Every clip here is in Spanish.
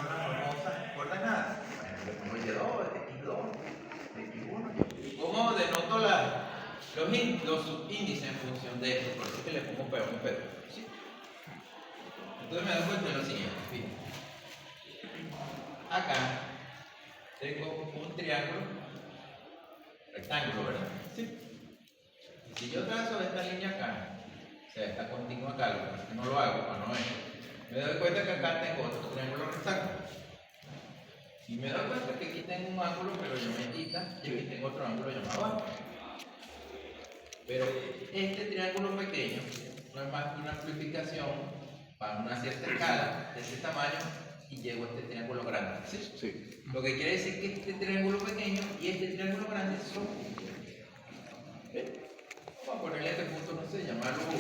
son las famosas coordenadas. Bueno, le pongo Y2, X2, X1. ¿Cómo denoto los subíndices en función de esto? Por eso es que le pongo P1 y P2. ¿Sí? Entonces me doy cuenta de lo siguiente. Fíjense. Acá tengo un triángulo rectángulo, ¿verdad? Sí. Y si yo trazo esta línea acá, o sea, esta continua acá, lo que pasa es que no lo hago para no ver, me doy cuenta que acá tengo otro triángulo rectángulo. Y me doy cuenta que aquí tengo un ángulo, pero llamada y aquí tengo otro ángulo llamado A. Pero este triángulo pequeño no es más que una amplificación para una cierta escala de ese tamaño y llego a este triángulo grande. ¿Sí? Sí. Lo que quiere decir que este triángulo pequeño y este triángulo grande son puntos. Vamos a ponerle a este punto, no sé, llamarlo U.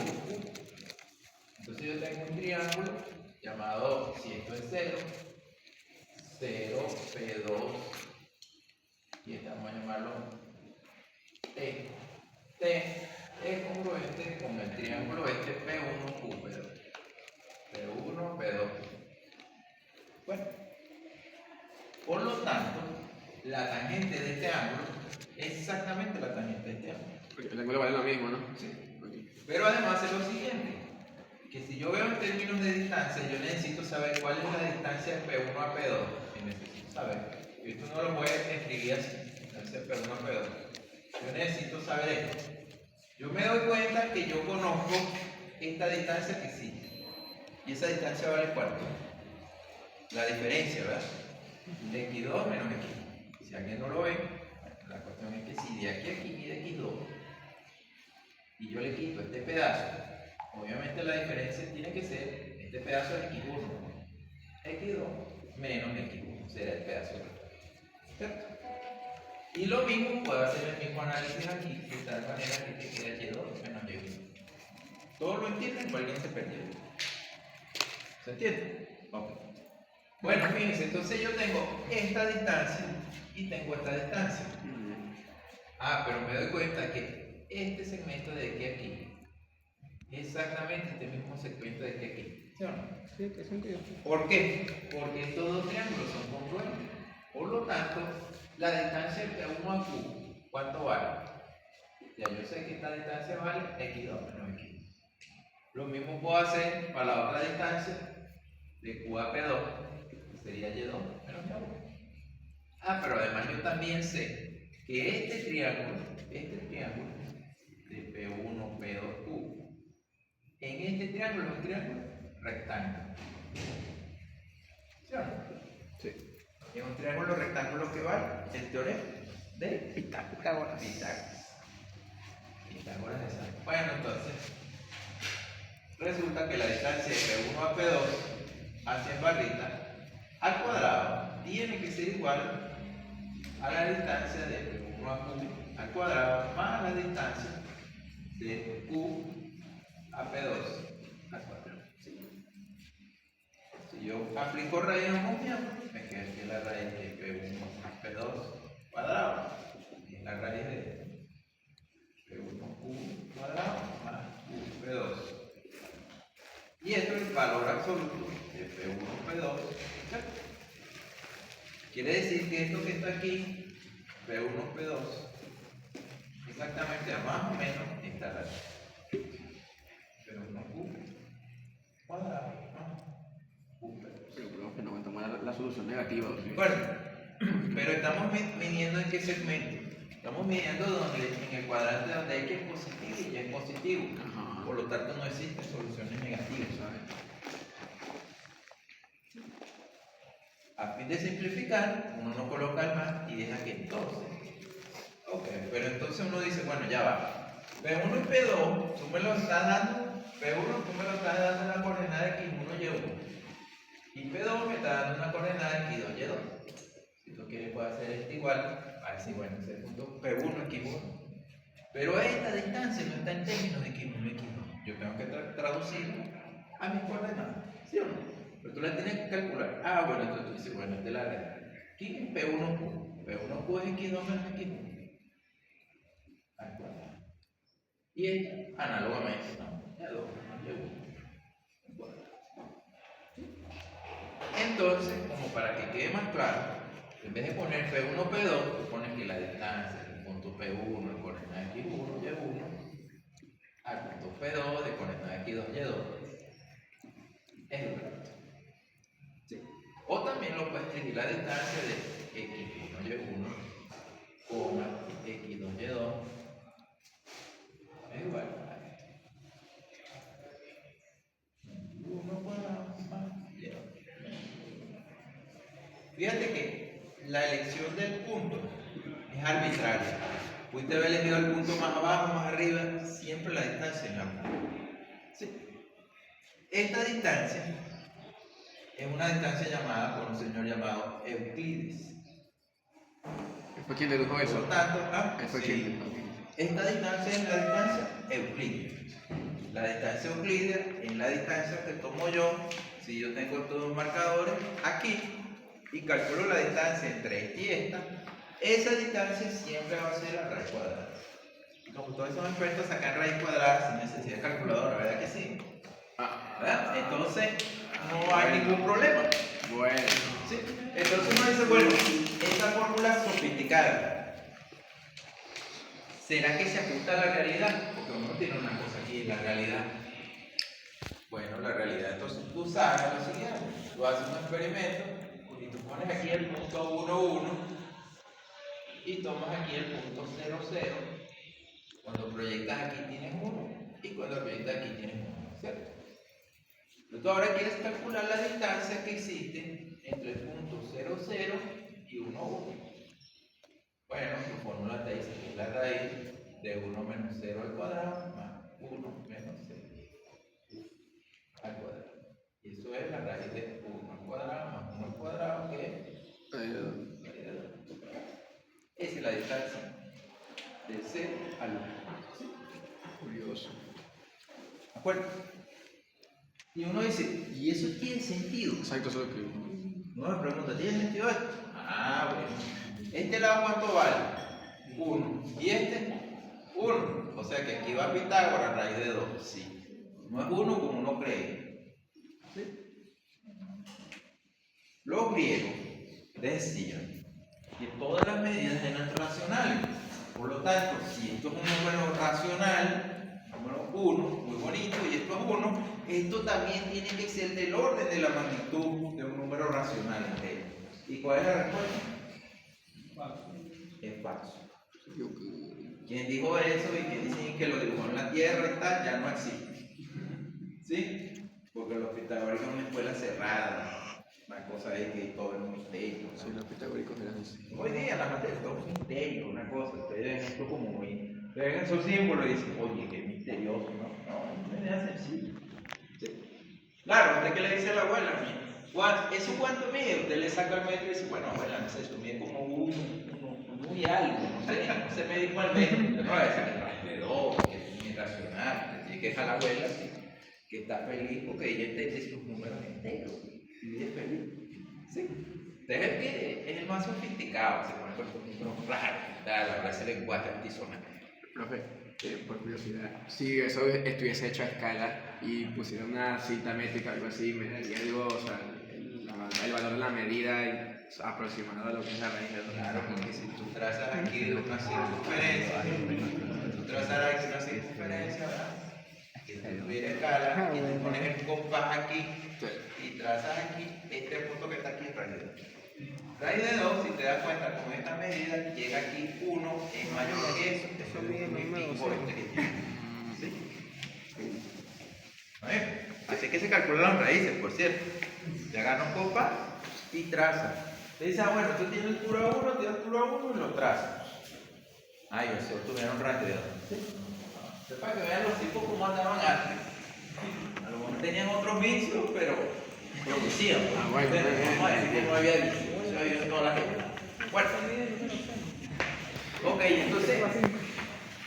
Entonces yo tengo un triángulo llamado, si esto es 0, 0, P2, y este vamos a llamarlo T. T es congruente con el triángulo este P1, Q, P1, P2. Bueno, por lo tanto, la tangente de este ángulo es exactamente la tangente de este ángulo. El ángulo vale lo mismo, ¿no? Sí. Pero además es lo siguiente, que si yo veo en términos de distancia, yo necesito saber cuál es la distancia de P1 a P2. Y necesito saber. Y esto no lo voy a escribir así, distancia de P1 a P2. Yo necesito saber esto. Yo me doy cuenta que yo conozco esta distancia que sí. Y esa distancia vale cuánto. La diferencia, ¿verdad? De X2 menos X1. Si alguien no lo ve, la cuestión es que si de aquí a aquí mide X2 y yo le quito este pedazo, obviamente la diferencia tiene que ser este pedazo de X1, X2 menos X1, será el pedazo de X2. ¿Cierto? Y lo mismo puedo hacer el mismo análisis aquí, de tal manera que te queda Y2 menos Y1. ¿Todos lo entienden o alguien se perdió? ¿Se entiende? Ok. Bueno, fíjense, entonces yo tengo esta distancia y tengo esta distancia. Ah, pero me doy cuenta que este segmento de aquí a aquí es exactamente este mismo segmento de aquí a aquí. ¿Sí o no? Sí, ¿qué sentido? ¿Por qué? Porque estos dos triángulos son congruentes. Por lo tanto, la distancia entre P1 a Q, ¿cuánto vale? Ya yo sé que esta distancia vale X2 menos X1. Lo mismo puedo hacer para la otra distancia de Q a P2, que sería Y2 menos Y1. Ah, pero además yo también sé que este triángulo de P1, P2, Q, en este triángulo es un triángulo rectángulo. ¿Sí o no? Sí. Es un triángulo rectángulo que vale el teorema de Pitágoras. Pitágoras de San. Bueno, entonces, resulta que la distancia de P1 a P2 hacia en barrita al cuadrado tiene que ser igual a la distancia de P1 a Q al cuadrado más la distancia de Q a P2 al cuadrado. ¿Sí? Si yo aplico raíz homogénea, me queda que la raíz de P1 más P2 cuadrado y la raíz de P1Q cuadrado más QP2. Y esto es el valor absoluto de P1P2. Quiere decir que esto que está aquí, P1P2, exactamente a más o menos esta raíz. P1Q cuadrado más QP2. Pero que no me toma la solución negativa. ¿Sí? Bueno, pero estamos midiendo en qué segmento. Estamos midiendo donde, en el cuadrante donde X es positivo y Y es positivo. Ajá. Por lo tanto, no existen soluciones negativas, ¿sabes? A fin de simplificar, uno no coloca el más y deja que entonces. Ok, pero entonces uno dice, bueno, ya va. P1 y P2, tú me lo estás dando, P1 tú me lo estás dando una coordenada de X1 y Y1. Y P2 me está dando una coordenada de X2 y Y2. Si tú quieres, puedes hacer esto igual. A decir, bueno, ese punto P1, X1. Pero esta distancia no está en términos de X1 y X2. Yo tengo que traducirlo a mis coordenadas. ¿Sí o no? Pero tú la tienes que calcular. Ah, bueno, entonces tú dices, bueno, te la regla. ¿Quién es P1Q? P1Q es X2 menos X1. Al cuadrado. Y esta, análogamente, ¿no? Y2 menos Y1. Al cuadrado. ¿Sí? entonces, como para que quede más claro, en vez de poner P1, P2, tú pones que la distancia del punto P1 de coordenada X1, Y1 al punto P2 de coordenada X2, Y2 es el recto. ¿Sí? O también lo puedes escribir la distancia de X1, Y1, X2, Y2 es igual a esto. 1 cuadrado más Y2. Fíjate que la elección del punto es arbitraria. Pudiste haber elegido el punto más abajo, más arriba, siempre la distancia es la misma. ¿Sí? Esta distancia es una distancia llamada por un señor llamado Euclides. ¿Fue quien dedujo eso? Por lo tanto, Fue sí, quien. esta distancia es la distancia euclídea. La distancia euclídea es la distancia que tomo yo si yo tengo estos dos marcadores aquí y calculo la distancia entre esta y esta. Esa distancia siempre va a ser la raíz cuadrada. Como todos son expertos, sacar raíz cuadrada sin necesidad de calculadora, ¿verdad que sí? ¿Verdad? Entonces no hay ningún problema. Bueno. ¿Sí? Entonces uno dice, bueno, esta fórmula sofisticada, ¿será que se ajusta a la realidad? Porque uno tiene una cosa aquí, la realidad. Bueno, la realidad, entonces tú sabes lo siguiente, tú haces un experimento y tú pones aquí el punto 1, 1 y tomas aquí el punto 0, 0. Cuando proyectas aquí tienes 1 y cuando proyectas aquí tienes 1, ¿cierto? Tú ahora quieres calcular la distancia que existe entre el punto 0, 0 y 1, 1. Bueno, tu fórmula te dice que es la raíz de 1 menos 0 al cuadrado más 1 menos 0 al cuadrado. Y eso es la raíz de 1 al cuadrado más 1 al cuadrado, que es raíz de 2. Esa es la distancia de 0 al 1. ¿Sí? Curioso. ¿De acuerdo? Y uno dice, ¿y eso tiene sentido? Exacto, eso es lo que. No me pregunta, ¿tiene sentido esto? Ah, bueno. ¿Este lado cuánto vale? 1. ¿Y este? 1. O sea que aquí va Pitágoras, raíz de 2. Sí. No es 1 como uno cree. ¿Sí? Los griegos decían que todas las medidas eran racionales. Por lo tanto, si esto es un número racional, número 1, muy bonito, y esto es 1, esto también tiene que ser del orden de la magnitud de un número racional entero. ¿Y cuál es la respuesta? Es falso. Quien dijo eso y que dicen que lo dibujó en la Tierra y tal, ya no existe. ¿Sí? Porque los pitagóricos son una escuela cerrada, una cosa ahí que todo es un misterio, ¿no? Sí, los pitagóricos eran así. Hoy día la materia todo es un misterio, una cosa. Ustedes ven esto como muy. Ven esos símbolos y dicen, oye, qué misterioso, ¿no? No, es una idea sencilla. ¿Sí? Claro, ¿usted qué le dice a la abuela? ¿Eso cuánto mide? Usted le saca el metro y dice, bueno, abuela, no sé, eso mide como uno y algo, no sé medir cuál metro. Usted no va a decir que es de 2, que es muy irracional. Usted tiene que dejar a la abuela que está feliz porque ella entiende sus números enteros y es feliz. ¿Sí? Entonces el que es el más sofisticado, se pone con estos números raros, habla ese lenguaje antisonante. Profe, por curiosidad, si eso estuviese hecho a escala y pusiera una cinta métrica o algo así, me daría algo, o sea, el valor de la medida aproximado a lo que es la raíz de 2. Claro, porque si tú trazas aquí una circunferencia, tú trazas aquí una circunferencia, ¿verdad? Que te tuviera escala, y te pones el compás aquí y trazas aquí, este punto que está aquí es raíz de 2. Raíz de 2, si te das cuenta con esta medida, llega aquí 1, es mayor que eso es un pico este que tiene. ¿Sí? Así que se calculan las raíces, por cierto. Le agarra un compás y traza. Te dice, bueno, tú tienes altura 1, tienes altura 1 y lo trazas. Yo sé, tuvieron raíz de 2. ¿Sí? Para que vean los tipos cómo andaban antes. A lo mejor tenían otros vicios, pero producían. Bueno. Vamos a decir que no había vicios. En toda la gente. Bueno, ok, entonces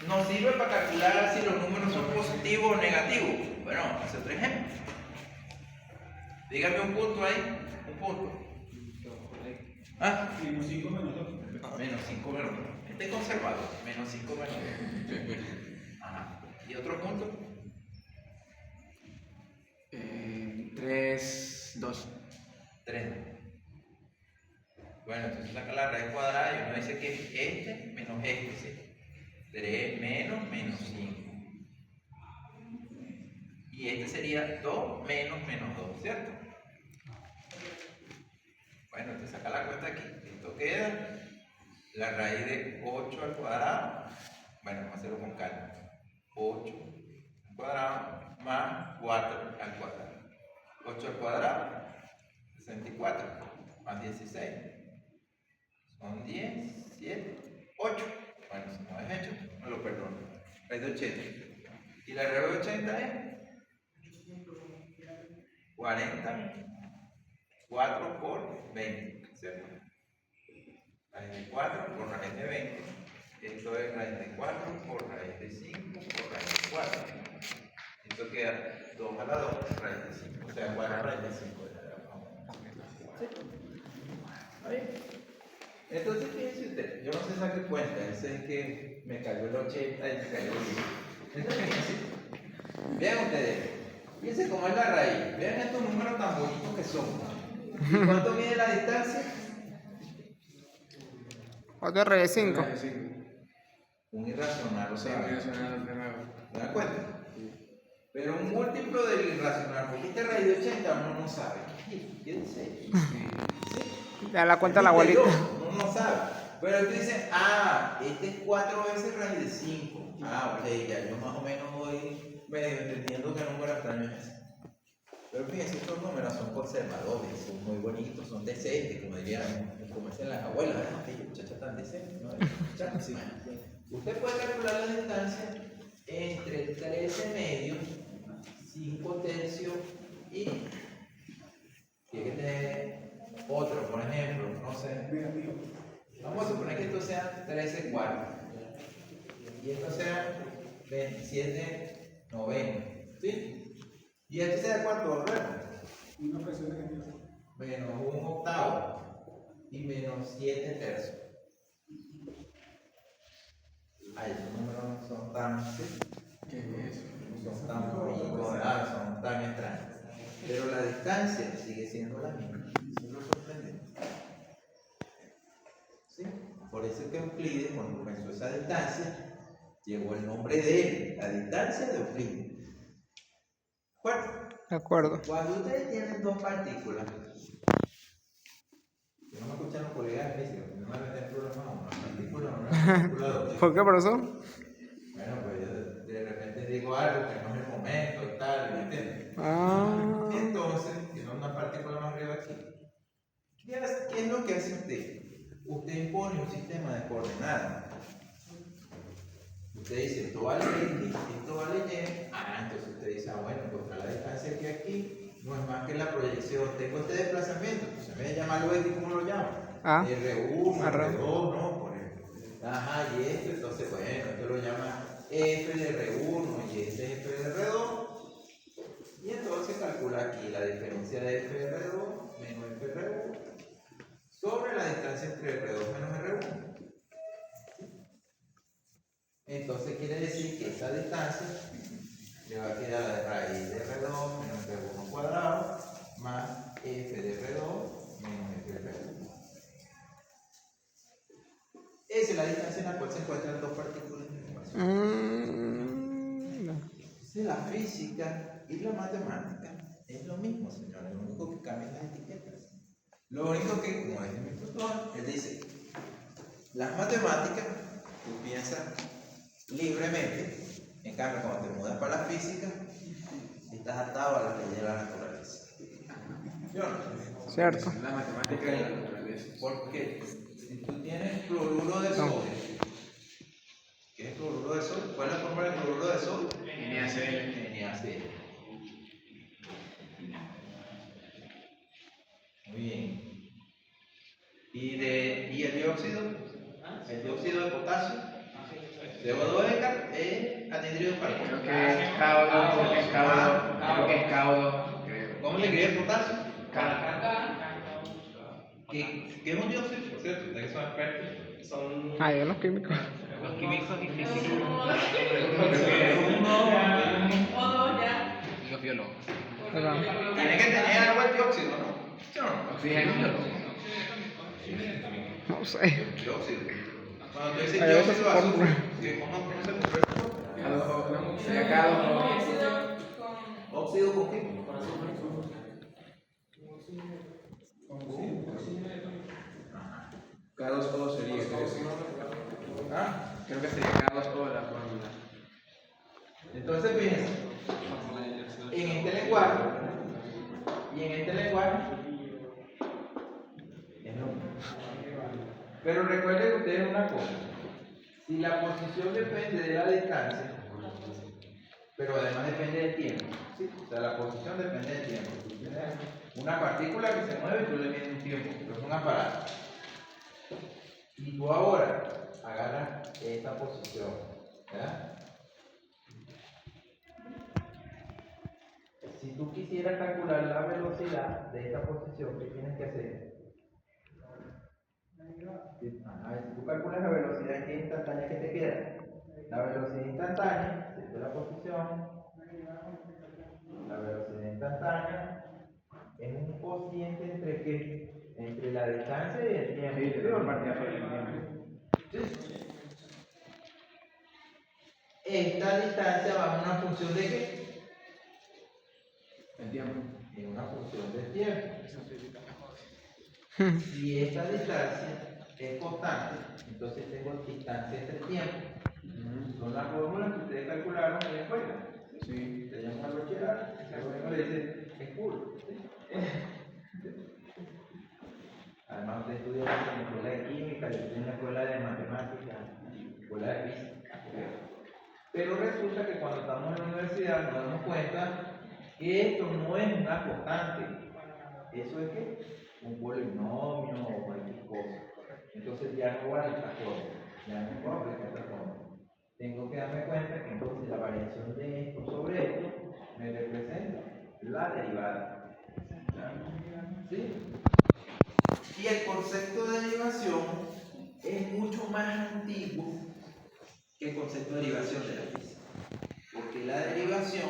nos sirve para calcular si los números son positivos o negativos. Bueno, vamos a hacer otro ejemplo. Dígame un punto ahí, un punto. Menos 5 menos 2. Menos 5 menos 2. Este es conservador. Menos 5 menos 2. Ajá. ¿Y otro punto? 3, 2. 3, 3. Bueno, entonces saca la raíz cuadrada y uno dice que es este menos este, ¿sí? 3 menos 5. Y este sería 2 menos 2, ¿cierto? Bueno, entonces saca la cuenta aquí. Esto queda la raíz de 8 al cuadrado. Bueno, vamos a hacerlo con calma. 8 al cuadrado más 4 al cuadrado. 8 al cuadrado, 64, más 16. Son 10, 7, 8. Bueno, si no es hecho, me lo perdono. Raíz de 80. Y la raíz de 80 es 44 por 20, ¿cierto? Raíz de 4 por raíz de 20. Esto es raíz de 4 por raíz de 5 por raíz de 4. Esto queda 2 a la 2, raíz de 5. O sea, 4 raíz de 5. ¿Sí? ¿Ahí? Entonces, fíjense usted, yo no sé sacar cuenta, ese es que me cayó el 80 y me cayó el 10. Entonces, fíjense, vean ustedes, fíjense cómo es la raíz, vean estos números tan bonitos que son. ¿Y cuánto mide la distancia? 4 raíz de 5. Un irracional, o Sí, sea, irracional de nuevo. ¿te das cuenta? Pero un múltiplo del irracional, porque esta raíz de 80 uno no sabe. ¿Qué dice? Da la cuenta a la abuelita. Uno no sabe. Pero tú dices, este es 4 veces raíz de 5. Ok, ya yo más o menos voy medio entendiendo qué número extraño es ese. Pero fíjense, estos números son conservadores, son muy bonitos, son decentes, como dirían, como dicen las abuelas, ¿verdad? Aquella muchacha tan decente, ¿no? Sí. Usted puede calcular la distancia entre 13 medios, 5 tercios y tiene que tener otro, por ejemplo, no sé. Vamos a suponer que esto sea 13 cuartos y esto sea 27 novenos, ¿sí? Y esto sea cuarto remo. Menos 1 octavo y menos 7 tercios. Ay, esos números no son tan, ¿sí? ¿Qué es eso? Son tan bonitos, son tan extraños. Pero la distancia sigue siendo la misma. Eso es lo sorprendente. ¿Sí? Por eso es que Euclides, cuando pensó esa distancia, llevó el nombre de él, la distancia de Euclides. ¿De acuerdo? De acuerdo. Cuando ustedes tienen dos partículas, que no me escuchan los colegas de física, porque no me meten problemas una partícula o una partícula de ¿Por qué, profesor? Bueno, pues yo de repente digo algo que no es el momento y tal, ¿me entiendes? Entonces, tiene una partícula más arriba aquí. ¿Qué es lo que hace usted? Usted impone un sistema de coordenadas. Usted dice, esto vale X, esto vale Y. Entonces usted dice, bueno, pues la distancia que aquí no es más que la proyección. Tengo este desplazamiento, entonces en vez de llamarlo X, ¿cómo lo llamo? R1, R2, ¿no? Por ejemplo. Y esto, entonces, bueno, esto lo llama F de R1 y este es F de R2. Y entonces calcula aquí la diferencia de F de R2 menos F de R1 sobre la distancia entre R2 menos R1. Entonces quiere decir que esa distancia le va a quedar la de raíz de R2 menos R1 cuadrado más F de R2 menos F de R1. Esa es la distancia en la cual se encuentran dos partículas de información. Entonces la física y la matemática es lo mismo, señores. Lo único que cambia es las etiquetas. Lo único que, como dice mi tutor, él dice, las matemáticas, tú piensas libremente, en cambio cuando te mudas para la física, estás atado a las leyes de la naturaleza. ¿Sí o no? Cierto. La matemática de la naturaleza. Porque si tú tienes cloruro de sodio, ¿qué es cloruro de sodio? ¿Cuál es la fórmula del cloruro de sodio? NaCl. NaCl. Muy bien. ¿Y el dióxido? El dióxido de potasio. CO2 es anhidrido de carbono. Creo que es K2. ¿Cómo le escribe potasio? ¿Qué es un dióxido? Por cierto, ustedes son expertos. Yo los químicos. Los químicos y físicos. Perdón. Tiene que tener algo el dióxido, ¿no? Oxígeno. No sé. Dióxido. Cuando tú dices Hay veces dióxido de por- azufre, ¿cómo se compuesto? Sería K2O. ¿Óxido con qué? K2O sería. Ah, Creo que sería K2O la fórmula. entonces fíjense, en este lenguaje y en este lenguaje es lo mismo. Pero recuerden ustedes una cosa, si la posición depende de la distancia, pero además depende del tiempo, ¿sí? O sea, la posición depende del tiempo. Tú tienes una partícula que se mueve y tú le mides un tiempo, pero es un aparato. Y tú ahora agarras esta posición, ¿verdad? Si tú quisieras calcular la velocidad de esta posición, ¿qué tienes que hacer? Si tú calculas la velocidad instantánea que te queda, la velocidad instantánea, esta es la posición, la velocidad instantánea es un cociente entre qué? Entre la distancia y el tiempo. Sí, tenemos partida sobre el tiempo. ¿Sí? Esta distancia va a una función de qué? El tiempo. En una función del tiempo. Si esta distancia es constante, entonces tengo distancia entre tiempo. Son las fórmulas que ustedes calcularon en la escuela. Sí. Se llama el bachillerato. Luego le dicen, es puro. Además, usted estudia en la escuela de química, yo estoy en la escuela de matemáticas, escuela de física. Pero resulta que cuando estamos en la universidad nos damos cuenta que esto no es una constante. ¿Eso es qué? Un polinomio o cualquier cosa. Entonces ya no vale esta forma, ya no puedo aplicar esta forma. Tengo que darme cuenta que entonces la variación de esto sobre esto me representa la derivada. ¿Sí? Y el concepto de derivación es mucho más antiguo que el concepto de derivación de la física. Porque la derivación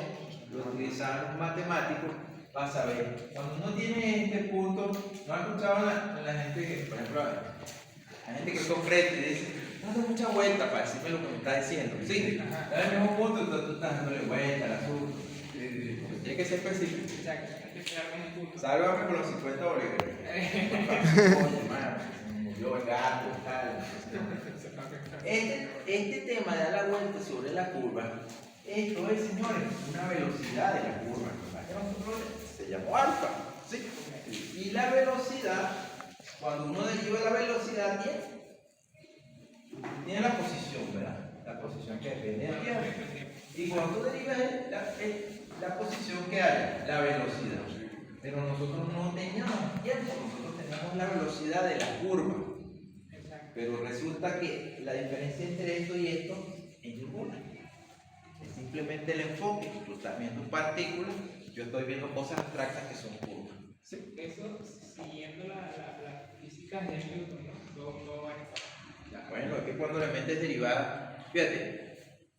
lo utilizaban los matemáticos para saber. Cuando uno tiene este punto, ¿no ha escuchado la gente que, por ejemplo, la gente que comprende y dice, no da mucha vuelta para decirme lo que me está diciendo? Sí, está en el mismo punto, entonces tú estás dándole vuelta al asunto. Tiene que ser específico. Sálvame con los 50 bolívares. Oye, mano, se me murió el gato, tal. Este tema de dar la vuelta sobre la curva, esto es, señores, una velocidad de la curva. Que nosotros se llamó alfa, ¿sí? Y la velocidad, cuando uno deriva la velocidad, tiene la posición, ¿verdad? La posición que depende del tiempo. Y cuando tú derivas la posición que hay, la velocidad. Pero nosotros no teníamos tiempo, nosotros teníamos la velocidad de la curva. Pero resulta que la diferencia entre esto y esto es ninguna. Es simplemente el enfoque. Tú estás viendo partículas, yo estoy viendo cosas abstractas que son curvas. ¿Sí? Eso siguiendo la física de Newton, ¿no? Todo esto. Bueno, es que cuando la mente es derivada, fíjate,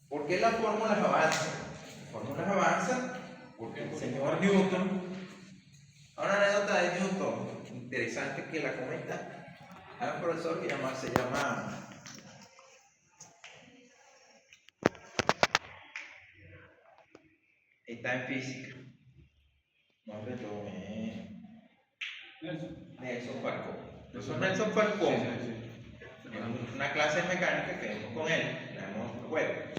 ¿por qué las fórmulas avanzan? Las fórmulas avanzan porque el señor Newton, una anécdota de Newton, interesante que la comenta, hay un profesor que se llama está en física, nombre es Nelson Falcón. Profesor Nelson Falcón, en una clase de mecánica que vimos con él, la hemos web.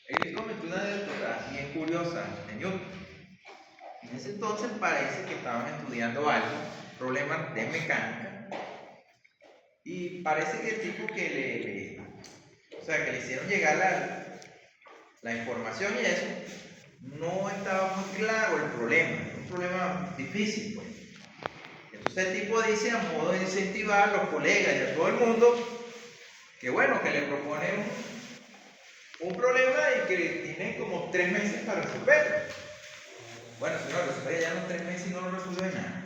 Él comentó una anécdota y es curiosa de Newton. En ese entonces parece que estaban estudiando algo, problemas de mecánica, y parece que el tipo que le hicieron llegar la información y eso, no estaba muy claro el problema, un problema difícil, pues. Entonces el tipo dice, a modo de incentivar a los colegas y a todo el mundo, que bueno, que le proponen un problema y que tienen como 3 meses para resolverlo. Bueno, si no lo resuelve ya en los 3 meses y no lo resuelve nada.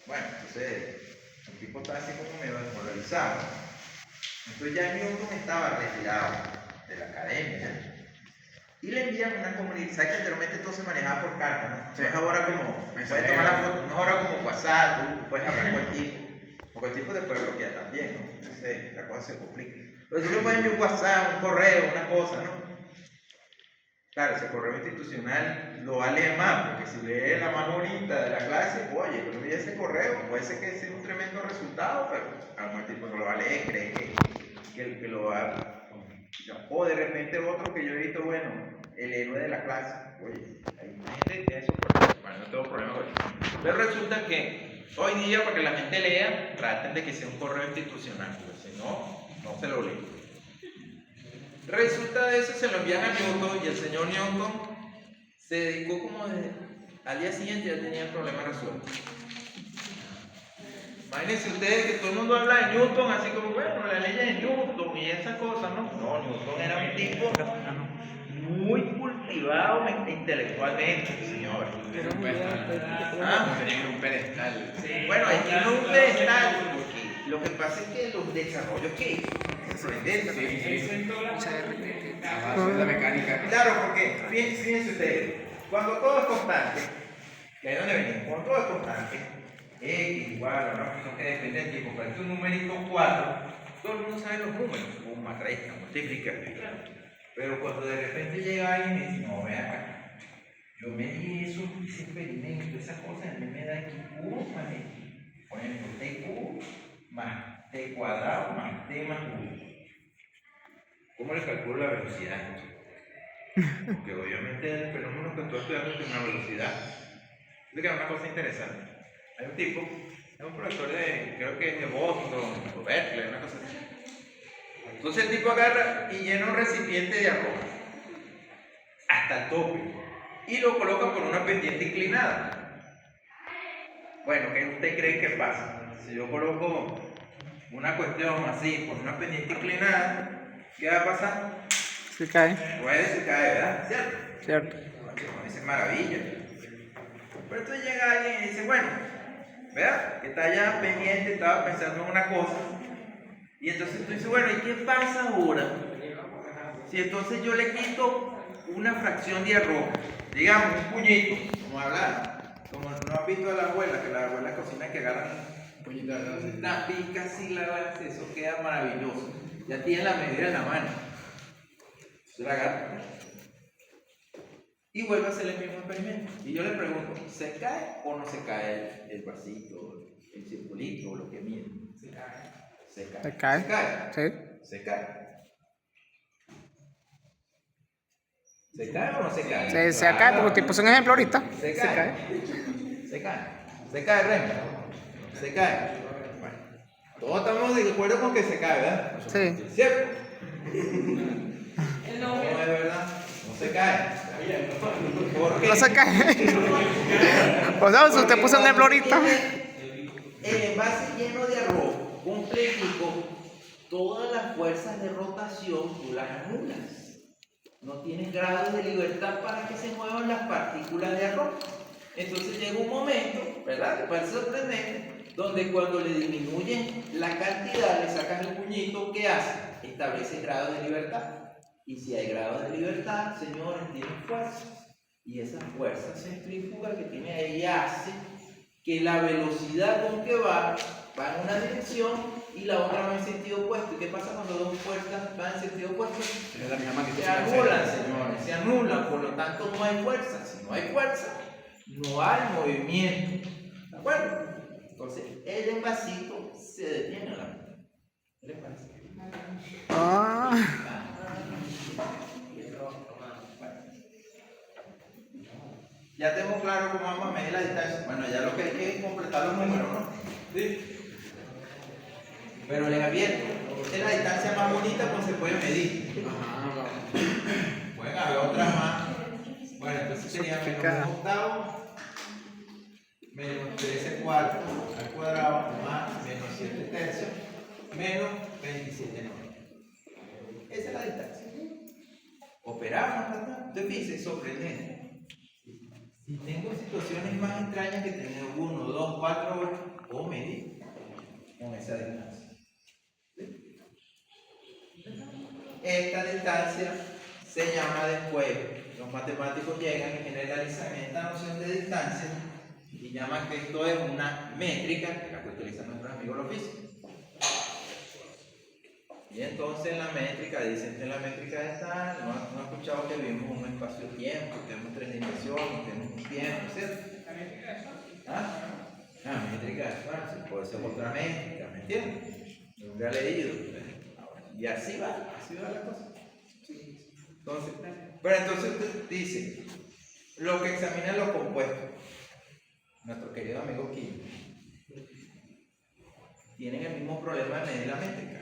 Bueno, entonces el tipo estaba así como medio desmoralizado. Entonces ya Newton estaba retirado de la academia. Y y le envían una comunicación. ¿Sabes que anteriormente todo se manejaba por carta, no? Sí. No es ahora como, puedes Mensajero. tomar la foto, no es ahora como WhatsApp, tú puedes hablar con el tipo. Porque el tipo te puede bloquear también, ¿no? Entonces la cosa se complica. Pero tú le puedes enviar un WhatsApp, un correo, una cosa, ¿no? Claro, ese correo institucional lo va a leer más, porque si lee la más bonita de la clase, oye, pero mira ese correo, puede ser que sea un tremendo resultado, pero a lo mejor el tipo no lo va a leer, cree que lo va a... O de repente otro que yo he visto, bueno, el héroe de la clase, oye, hay gente que tiene esos problemas, bueno, no tengo problema con eso. Pero resulta que hoy día, para que la gente lea, traten de que sea un correo institucional, porque si no, no se lo lee. Resulta de eso, se lo envían a Newton y el señor Newton se dedicó como al día siguiente ya tenía el problema resuelto. Imagínense ustedes que todo el mundo habla de Newton así como, bueno, la ley de Newton y esas cosas, ¿no? No, Newton era un tipo muy cultivado intelectualmente, señor. Era un pedestal. Ah, Tenía un pedestal. bueno, hay que no un pedestal, porque lo que pasa es que los desarrollos que hizo, sorprendentes. Sí. Presentó la La base de la mecánica. Claro, porque fíjense ustedes, cuando todo es constante, que es donde venimos, cuando todo es constante, X igual, ¿no? Que depende del tiempo, pero es un numerito 4, todo el mundo sabe los números, suma, resta, multiplica, pero cuando de repente llega alguien y dice, no, vea acá, yo me di eso, ese experimento, esas cosas, a mí me da X cubo más X, por ejemplo, T cubo más T cuadrado más T más cubo. ¿Cómo le calculo la velocidad? Porque obviamente el fenómeno que estoy estudiando tiene una velocidad. Es que es una cosa interesante. Hay un tipo, es un profesor de, creo que es de Boston o Berkeley, una cosa así. Entonces el tipo agarra y llena un recipiente de arroz hasta el tope y lo coloca con una pendiente inclinada. Bueno, ¿qué usted cree que pasa? Si yo coloco una cuestión así con una pendiente inclinada, ¿qué va a pasar? Se cae. Puede se cae, ¿verdad? ¿Cierto? Cierto. Esa es maravilla. Pero entonces llega alguien y dice, bueno, ¿verdad? Que está allá pendiente, estaba pensando en una cosa. Y entonces tú dices, bueno, ¿y qué pasa ahora? Si entonces yo le quito una fracción de arroz, digamos, un puñito, como hablar, como no has visto a la abuela, que la abuela cocina que agarran Un poquito de arroz. una pica así, eso queda maravilloso. Ya tiene la medida en la mano. Se la agarra. Y vuelve a hacer el mismo experimento. Y yo le pregunto, ¿se cae o no se cae el vasito, el circulito o lo que mide? Se cae. Se cae. Se cae. Se cae. Sí. Se cae. ¿Se cae o no se cae? Se cae, porque te puse un ejemplo ahorita. Se cae. Se cae. Se cae, Remy. Se cae. Bueno, todos estamos de acuerdo con que se cae, ¿verdad? Sí. ¿Cierto? No, es verdad. No se cae. ¿Por qué? No se cae. O sea, si usted puso un ejemplo ahorita. El envase lleno de arroz, completico, todas las fuerzas de rotación tú las anulas. No tienes grados de libertad para que se muevan las partículas de arroz. Entonces llega un momento, ¿verdad? Que parece sorprendente, donde cuando le disminuyen la cantidad, le sacan el puñito, ¿qué hace? Establece grados de libertad. Y si hay grados de libertad, señores, tienen fuerzas. Y esa fuerza centrífuga que tiene ahí hace que la velocidad con que va en una dirección y la otra va en sentido opuesto. ¿Y qué pasa cuando dos fuerzas van en sentido opuesto? Es la misma magnitud. Se anulan, señores, se anulan, por lo tanto no hay fuerza. Si no hay fuerza, no hay movimiento. ¿De acuerdo? Entonces, el envasito se detiene a la mitad. ¿Qué les parece? Ah. Ya tengo claro cómo vamos a medir la distancia. Bueno, ya lo que hay que es completar los números, ¿no? Sí. Pero les advierto, esta es la distancia más bonita pues se puede medir. Pueden haber otras más. Bueno, entonces sería menos 1 octavo, menos 13 cuartos al cuadrado, más menos 7 tercios, menos 27 noveno. Esa es la distancia. Operamos, ¿verdad? Entonces fíjense, es sorprendente. Si tengo situaciones más extrañas que tener 1, 2, 4, 8, puedo medir con esa distancia. Esta distancia se llama después, los matemáticos llegan y generalizan esta noción de distancia y llaman que esto es una métrica, la que utilizan nuestros amigos los físicos. Y entonces en la métrica, dicen que en la métrica está, no ha escuchado que vivimos un espacio-tiempo, tenemos tres dimensiones, tenemos un tiempo, ¿cierto? La métrica de Schwarzschild. ¿Ah? La métrica de Schwarzschild, puede ser otra métrica, ¿me entiendes? Nunca he leído. Y así va la cosa. Entonces, pero entonces usted dice, lo que examina los compuestos, nuestro querido amigo Kim, tienen el mismo problema de medir la métrica.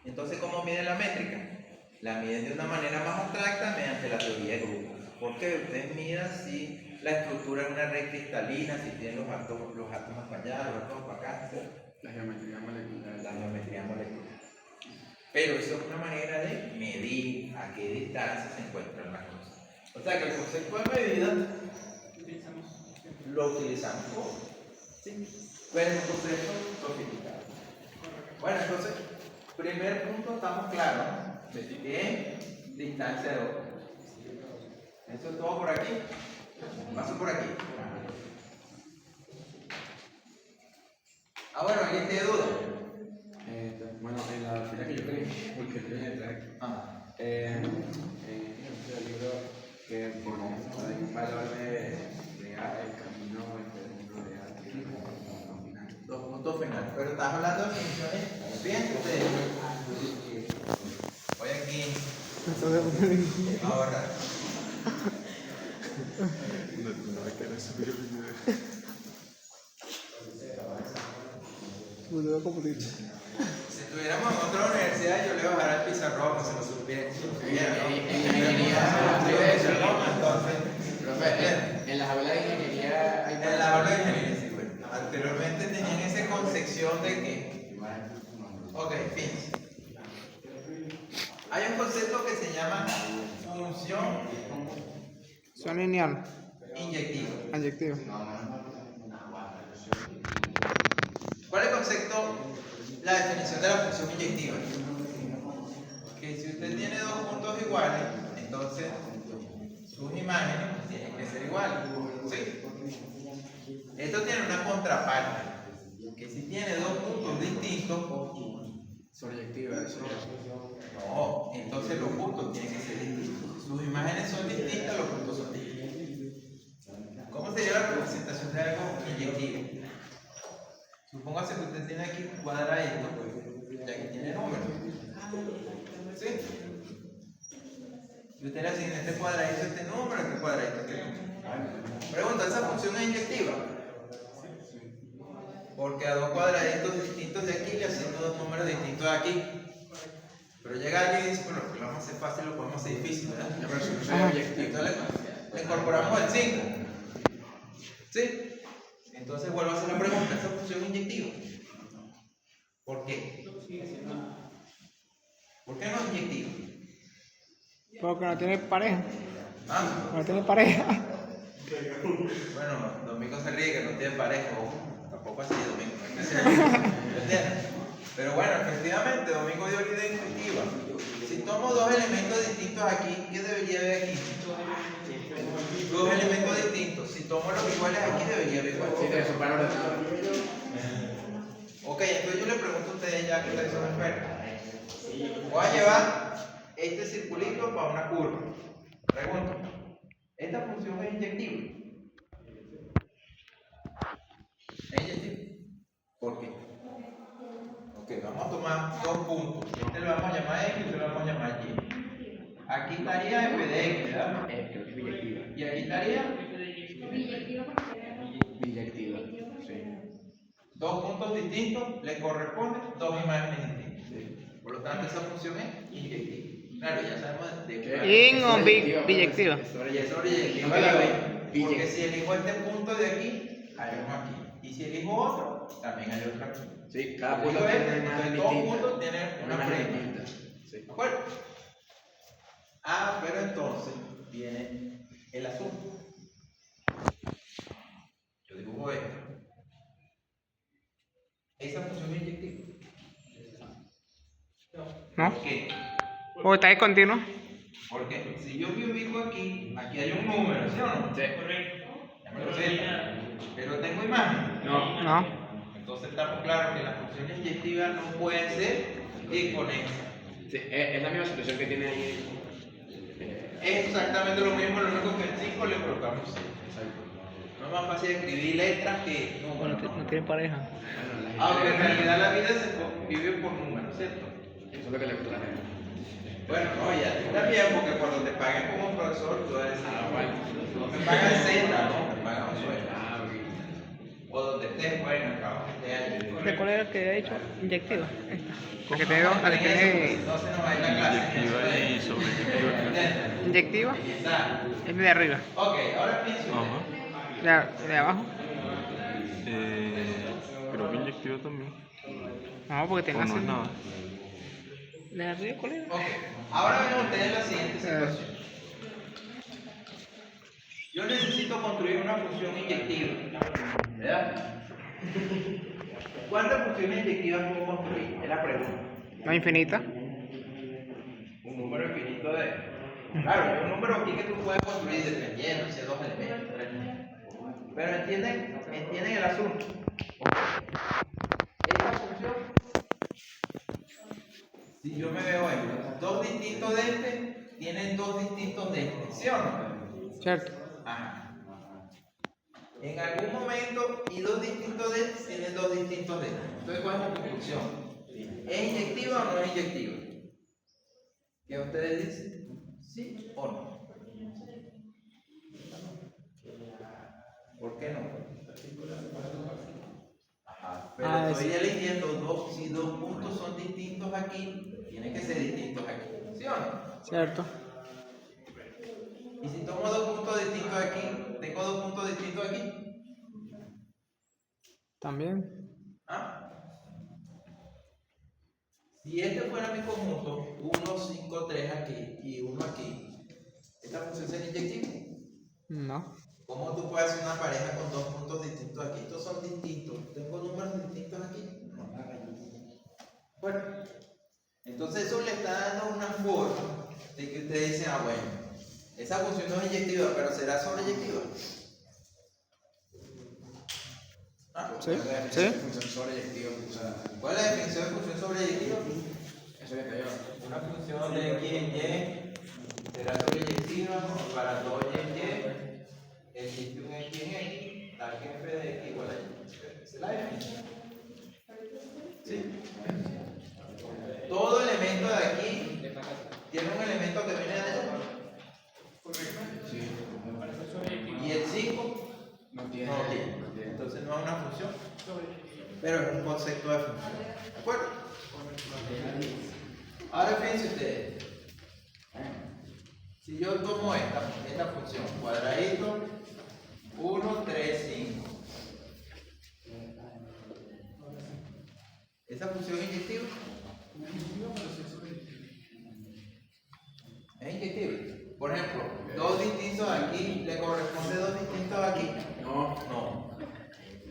Entonces, ¿cómo miden la métrica? La miden de una manera más abstracta mediante la teoría de grupos. Porque ustedes midan si la estructura es una red cristalina, si tienen los átomos para allá, los átomos para acá, etc. La geometría molecular. La geometría molecular. Pero eso es una manera de medir a qué distancia se encuentran las cosas. O sea que el concepto de medida lo utilizamos todos. ¿Sí? Pero es un concepto sofisticado. Bueno, entonces, primer punto, estamos claros, ¿no? De qué distancia de otro. Eso es todo por aquí. Paso por aquí. Bueno, ¿alguien tiene duda? Bueno, en la fila que yo creí, porque yo tenía que aquí. En el libro que pone un valor de A, el camino entre el mundo de A y el mundo final. Dos puntos finales. Pero estás hablando de funciones. Bien, ustedes. Voy aquí. Ahora. Si estuviéramos en otra universidad, yo le bajara el pizarrón, se lo supiera. En las aulas de ingeniería hay En la aula de ingeniería, sí, bueno. Anteriormente tenían esa concepción de que. Ok, fíjense. Hay un concepto que se llama función Son lineal, inyectiva. inyectivo. ¿Cuál es el concepto? La definición de la función inyectiva. Que si usted tiene dos puntos iguales, entonces sus imágenes tienen que ser iguales. ¿Sí? Esto tiene una contraparte. Que si tiene dos puntos distintos, proyectiva, eso. no, entonces los puntos tienen que ser distintos. Sus imágenes son distintas, los puntos son distintos. ¿Cómo sería la representación de algo inyectivo? Supóngase que usted tiene aquí un cuadradito, y aquí tiene números. ¿Sí? Y usted le asigna este cuadradito este número, este cuadradito este número. Pregunta, ¿esa función es inyectiva? Porque a dos cuadraditos distintos de aquí le asigno dos números distintos de aquí. Pero llega alguien y dice, bueno, lo vamos a hacer fácil, lo podemos hacer difícil, ¿verdad? Entonces le incorporamos el 5. ¿Sí? Entonces vuelvo a hacer la pregunta, ¿esa función es inyectiva? ¿Por qué? ¿Por qué no es inyectiva? Porque no tiene pareja. ¿Ah? No tiene pareja. Bueno, Domingo se ríe que no tiene pareja, o tampoco así Domingo, no es que sea. ¿Entiendes? Pero bueno, efectivamente, Domingo dio la idea intuitiva. Si tomo dos elementos distintos aquí, ¿qué debería haber aquí? Dos elementos distintos. Si tomo los iguales aquí, debería haber igual. Sí, de su valor. Ok, entonces yo le pregunto a ustedes ya que ustedes son expertos. Voy a llevar este circulito para una curva. Pregunto, ¿esta función es inyectiva? ¿Es inyectiva? ¿Por qué? Ok, vamos a tomar dos puntos. Este lo vamos a llamar X y este lo vamos a llamar Y. Aquí estaría f de X, ¿verdad? Creo que es biyectiva. Y aquí estaría Biyectiva, sí. dos puntos distintos, le corresponden dos imágenes distintas. Por lo tanto, esa función es inyectiva. Claro, ya sabemos de qué. In o biyectiva. Y es sobreyectiva la B. Porque si elijo este punto de aquí, hay uno aquí. Y si elijo otro, también hay otro aquí. Sí, cada Punto punto tiene una imagen Todos distinta. puntos tienen una imagen prima. distinta. Sí. ¿De acuerdo? Pero entonces viene el asunto. Yo dibujo esto. Esa función es inyectiva. ¿No? ¿Por qué? O está discontinuo. Porque si yo me ubico aquí, aquí hay un número, ¿sí o no? Sí. Correcto. Ya me lo sé. Pero tengo imagen. No. No. Entonces estamos claros que las funciones inyectivas no pueden ser inconexas. Sí, es la misma situación que tiene ahí. Es exactamente lo mismo, lo único que en 5 le colocamos 6. No es más fácil escribir letras que números. No tiene pareja. Bueno, Aunque en realidad la vida se vive por números, ¿cierto? Eso es lo que le gusta a la gente. Bueno, no, ya a ti también, porque cuando te paguen como profesor, tú vas a decir, Bueno. no me pagan Z, no, me pagan un sueldo. Ah, ok. O donde estés, bueno, acabamos de año. ¿De cuál era el que había dicho? Inyectiva. Esta. La que tiene, la que tiene No se nos va a ir la clase. Inyectiva y sobreinyectiva. ¿Entiendes? inyectiva. Ahí está. Es de arriba. Ok, ahora pienso. Ajá. De abajo. Creo que inyectiva también. No, porque O tiene no es nada. ¿De arriba cuál era? Ok, ahora ven ustedes la siguiente situación. Yo necesito construir una función inyectiva, ¿verdad? ¿Cuántas funciones inyectivas puedo construir? Es la pregunta. No infinita. Un número infinito de... Claro, hay un número aquí que tú puedes construir dependiendo si hay 2 elementos, 3 elementos. Pero entienden el asunto. Esta función, si yo me veo esto, 2 distintos de este tienen 2 distintos de este, ¿sí o no? Cierto. Ajá. En algún momento y 2 distintos de este tienen 2 distintos de este. Entonces, ¿cuál es la conclusión? ¿Es inyectiva o no es inyectiva? ¿Qué ustedes dicen? ¿Sí o no? ¿Por qué no? Ajá. Pero estoy eligiendo si 2 puntos son distintos aquí, tienen que ser distintos aquí. ¿Sí o no? Cierto. Y si tomo 2 puntos distintos aquí, tengo 2 puntos distintos aquí. También. ¿Ah? Si este fuera mi conjunto, 1, 5, 3 aquí y 1 aquí, ¿esta función sería inyectiva? No. ¿Cómo tú puedes hacer una pareja con 2 puntos distintos aquí? Estos son distintos. ¿Tengo números distintos aquí? No. Bueno, entonces eso le está dando una forma de que ustedes dicen, ah, bueno, esa función no es inyectiva, pero será sobreyectiva. ¿Ah? Sí. ¿Cuál es la definición de función sobreyectiva? O sea, ¿Cuál es la definición de función sobreyectiva? eso que cayó. Una función de x en y será sobreyectiva para todo y en y existe un x en x, tal que f de x igual a y. Esa es la definición. ¿Sí? Todo elemento de aquí tiene un elemento que viene de allá. Sí. Y el 5 No tiene. no tiene. Entonces no es una función, pero es un concepto de función. ¿De acuerdo? Ahora fíjense ustedes. Si yo tomo esta función, cuadradito, 1, 3, 5. ¿Esa función es inyectiva? ¿Es inyectiva? Por ejemplo, 2 distintos aquí, ¿le corresponde 2 distintos aquí? No. No.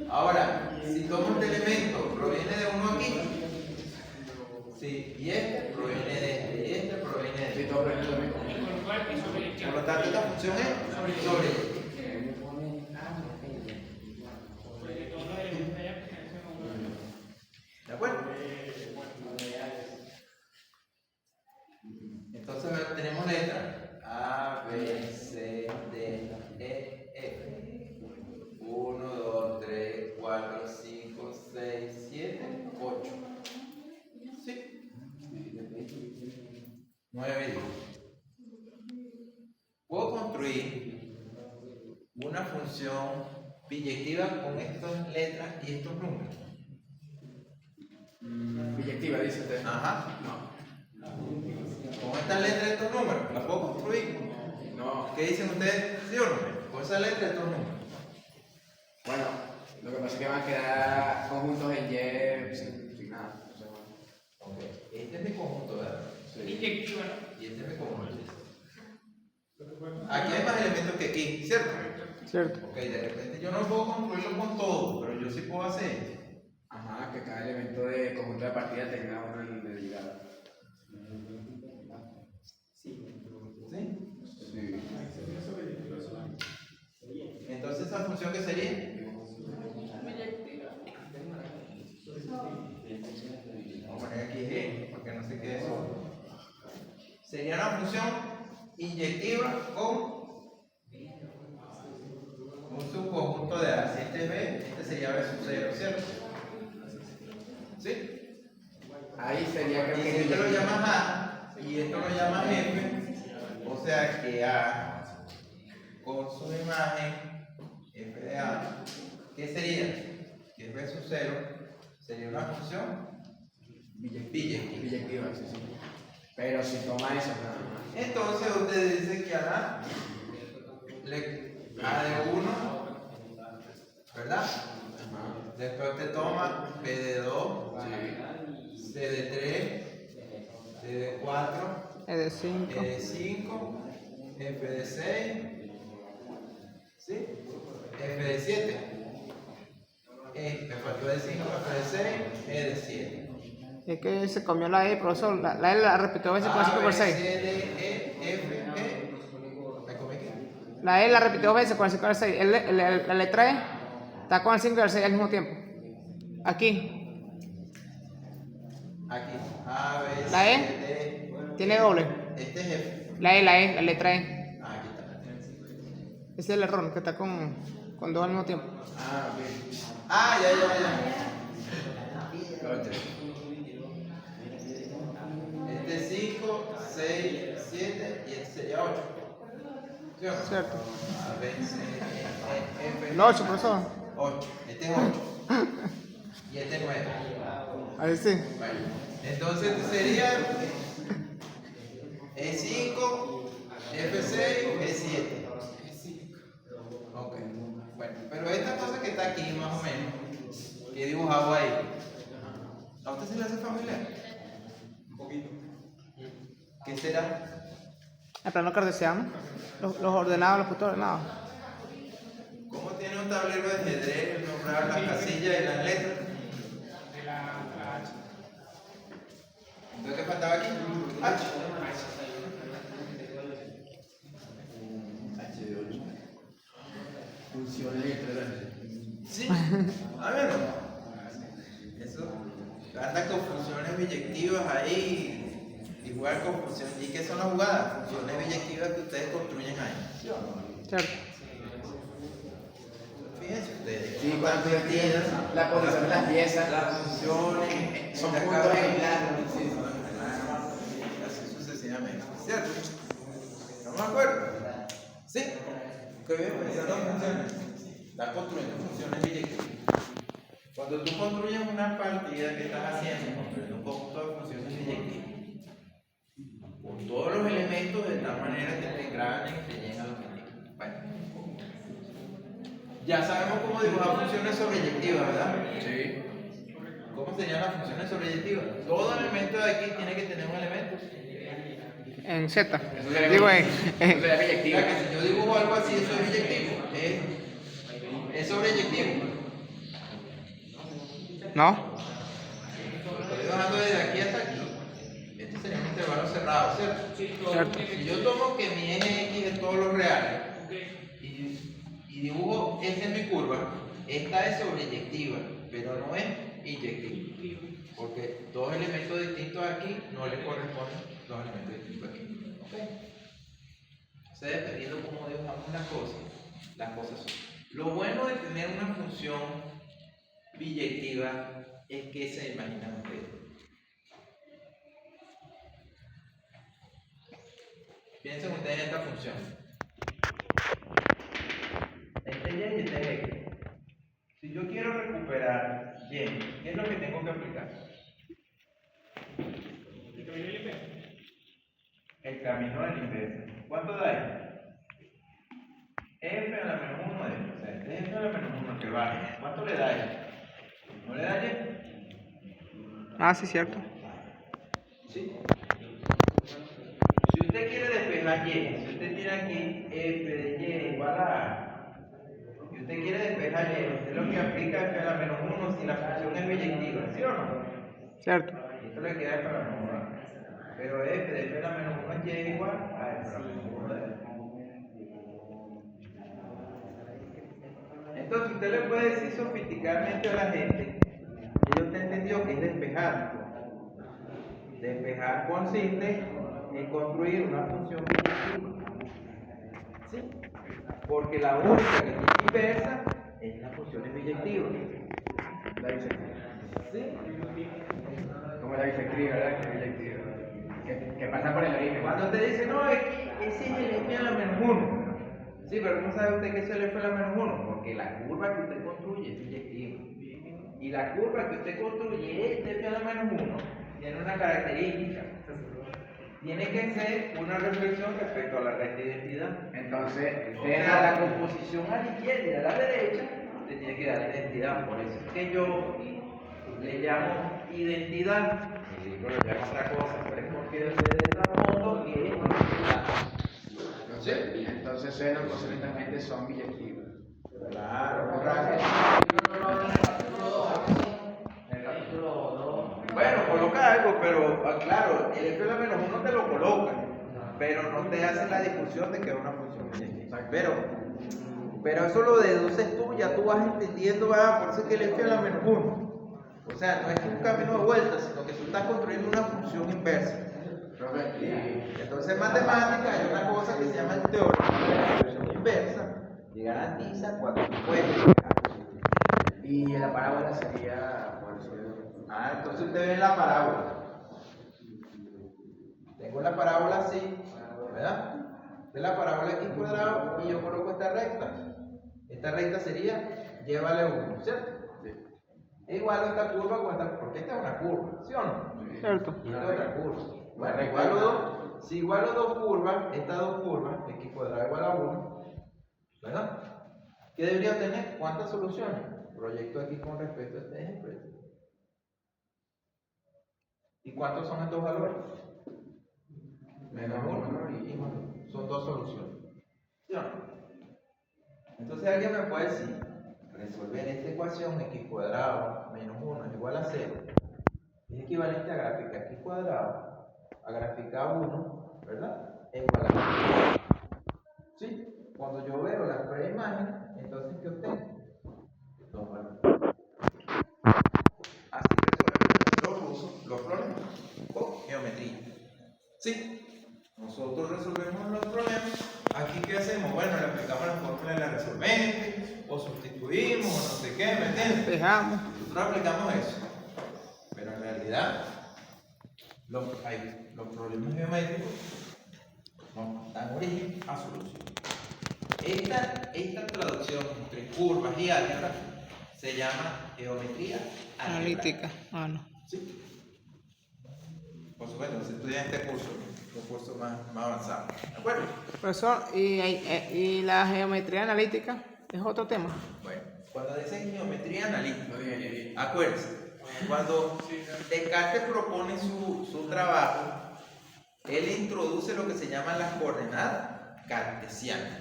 Ahora, si tomo este elemento, ¿proviene de uno aquí? Sí, y este proviene de este, y este proviene de Sí, este. todo es lo mismo. Y con lo cual es sobreyectiva. Por lo tanto, esta función es sobreyectiva. Porque todos los elementos de allá pertenecen a uno. ¿De acuerdo? Entonces ahora tenemos letras A, B, C, D, E, F. 1, 2, 3, 4, 5, 6, 7, 8. ¿Sí? 9 y 10. Puedo construir una función biyectiva con estas letras y estos números. Biyectiva, dice usted. Ajá. No. Con estas letras y estos números, ¿las puedo construir? No. ¿Qué dicen ustedes? ¿Sí o no? Con esas letras y estos números. Bueno, lo que pasa es que van a quedar conjuntos en Y sin nada. O sea, bueno. Ok. Este es mi conjunto, ¿verdad? Inyectiva, ¿no? Y este es mi conjunto. Aquí hay más elementos que aquí, ¿cierto? Cierto. Ok, de repente yo no puedo construirlo con todo, pero yo sí puedo hacer esto. Ajá, que cada elemento de conjunto de partida tenga una identidad. ¿Sí esa función que sería. Vamos a poner aquí G, porque no sé qué es eso. Sería una función inyectiva con un subconjunto de A. Si este es B, este sería B sub 0, ¿cierto? ¿Sí? Ahí sería Y que si este lo llamas A y esto lo llamas F, o sea que A con su imagen F de A, ¿qué sería? Que es B sub 0, sería una función biyectiva. Biyectiva, sí, sí. Pero si toma eso nada más. Entonces usted dice que A de 1, ¿verdad? Después usted toma B de 2, C de 3, C de 4, Es de 5. E de 5, F de 6, ¿sí? F de 7, me faltó de 5, F de 6, E de 7. Es que se comió la E, profesor. La E la repitió a veces con 5 por 6. C, D, E, F, E. ¿Me comí qué? La E la repitió 2 veces con el 5 y el 6. La letra E está con el 5 y el 6 al mismo tiempo. Aquí. Aquí. A, B, La E C, D. tiene doble. Este es F. La letra E. Ah, aquí está. Ese es el error, que está con 2 al mismo tiempo. Ah, ok. Ah, ya. Este es 5, 6, 7 y este sería 8. ¿Sí o no? Cierto. A, B, C, D, E, F. El 8, profesor. 8. Este es 8. Y este es 9. Ahí sí. Vale. Entonces este sería E5, F6, E7. Ok. Bueno, pero esta cosa que está aquí más o menos, que he dibujado ahí, ¿a usted se le hace familiar? Un poquito. ¿Qué será? El plano cartesiano. Los ordenados, los puntos ordenados. ¿Cómo tiene un tablero de ajedrez, nombrar las casillas y las letras? De la H. Entonces, ¿qué faltaba aquí? H. H de 8. Funciones literales. Sí, a ver, eso anda con funciones biyectivas ahí, igual con funciones. ¿Y qué son las jugadas? Funciones biyectivas que ustedes construyen ahí. ¿Sí o no? Cierto. Fíjense ustedes. Sí, cuando entiendas la posición de las piezas, Las funciones son las puntos cabezas, en plano. Sí. así sucesivamente. ¿Cierto? ¿Estamos de acuerdo? Sí. Que bien, pensando en funciones. Estás construyendo funciones biyectivas. Cuando tú construyes una partida que estás haciendo, construyendo un conjunto de funciones biyectivas, con todos los elementos de tal manera que te engranen y te lleguen al objetivo. Bueno, ya sabemos cómo dibujar funciones sobreyectivas, ¿verdad? Sí. ¿Cómo serían las funciones sobreyectivas? Todo elemento de aquí tiene que tener un elemento. En Z. Eso sería Digo, eso sería O biyectiva. sea, que si yo dibujo algo así, eso es biyectivo. Es sobreyectivo. ¿No? Estoy bajando desde aquí hasta aquí. Este sería un intervalo cerrado, ¿cierto? Cierto. Si yo tomo que mi eje X es todos los reales y dibujo esta en mi curva, esta es sobreyectiva, pero no es inyectiva. Porque dos elementos distintos aquí no le corresponden dos elementos distintos aquí. ¿Ok? Entonces, dependiendo de cómo dibujamos las cosas son. Lo bueno de tener una función biyectiva es que se imaginan ustedes. Piensen ustedes en esta función. Este Y y este X. Si yo quiero recuperar Y, ¿qué es lo que tengo que aplicar? El camino de la inversa. ¿Cuánto da ahí? F a la menos 1 de F. O sea, este es F a la menos 1 que baja. ¿Cuánto le da ahí? ¿No le da Y? Ah, sí, cierto. ¿Sí? Si usted quiere despejar Y, si usted tiene aquí F de Y igual a A, y usted quiere despejar Y, usted lo que aplica F a la menos 1 si la función es biyectiva, ¿sí o no? Cierto. Esto le queda F a la menos 1. Pero F de F a la menos 1 es Y igual a F a la menos 1 de F. Entonces usted le puede decir sofisticadamente a la gente que ellos te entendió que es despejar. Despejar consiste en construir una función biyectiva. ¿Sí? Porque la única que tiene inversa es las funciones biyectivas. La bisectriz. ¿Sí? Como la bisectriz, ¿verdad? Que es biyectiva. Que pasa por el origen. Cuando te dice, no, es que ese es el f a la menos 1. Sí, pero ¿cómo sabe usted que ese es el f a la menos 1? Porque la curva que usted construye es biyectiva. Y la curva que usted construye es de f a la menos 1 tiene una característica. Tiene que ser una reflexión respecto a la recta identidad. Entonces, O sea, la composición a la izquierda y a la derecha te tiene que dar identidad. Por eso es que yo le llamo identidad. El libro le llama otra cosa, pero es porque desde el trasfondo que es identidad. entonces seno consonantemente son biyectivas. Claro, bueno, coloca algo, pero claro, el f a la menos 1 te lo coloca, pero no te hace la discusión de que es una función biyectiva. Pero eso lo deduces tú, ya tú vas entendiendo, por eso es que el f a la menos 1. O sea, no es un camino de vuelta, sino que tú estás construyendo una función inversa. Entonces en matemática hay una cosa que se llama el teorema de la función inversa, que garantiza cuando tú puedes llegar. Y la parábola sería. Entonces usted ve la parábola. Tengo la parábola así, ¿verdad? De la parábola x cuadrado y yo coloco esta recta. Esta recta sería, llévale 1, ¿cierto? Es igual a esta curva con esta, porque esta es una curva, ¿sí o no? Cierto. Y esta es otra curva. Bueno, igualo dos, si igualo dos curvas, estas dos curvas, x cuadrado igual a 1, ¿verdad? ¿Qué debería tener? ¿Cuántas soluciones? Proyecto aquí con respecto a este ejemplo. ¿Y cuántos son estos valores? Menos 1 y 1. Son dos soluciones. ¿Sí o no? Entonces alguien me puede decir, resolver esta ecuación x cuadrado menos 1 es igual a 0. Es equivalente a gráfica x cuadrado a gráfica 1, ¿verdad? Es igual a 1. ¿Sí? Cuando yo veo las tres imágenes, entonces ¿qué obtengo? Dos valores. Así resolvemos los problemas con geometría. ¿Sí? Nosotros resolvemos los problemas. Aquí, ¿qué hacemos? Bueno, le aplicamos la fórmula de la resolvente, o sustituimos, o no sé qué, ¿me entiendes? Despejamos. Nosotros aplicamos eso. Pero en realidad, los problemas geométricos dan origen a soluciones. Esta traducción entre curvas y álgebra se llama geometría Analítica. Ah, no. ¿Sí? Por supuesto, se estudia en este curso, un curso más avanzado. ¿De acuerdo? Profesor, ¿y la geometría analítica es otro tema? Bueno, cuando dicen geometría analítica, acuérdense, cuando Descartes propone su trabajo, él introduce lo que se llaman las coordenadas cartesianas.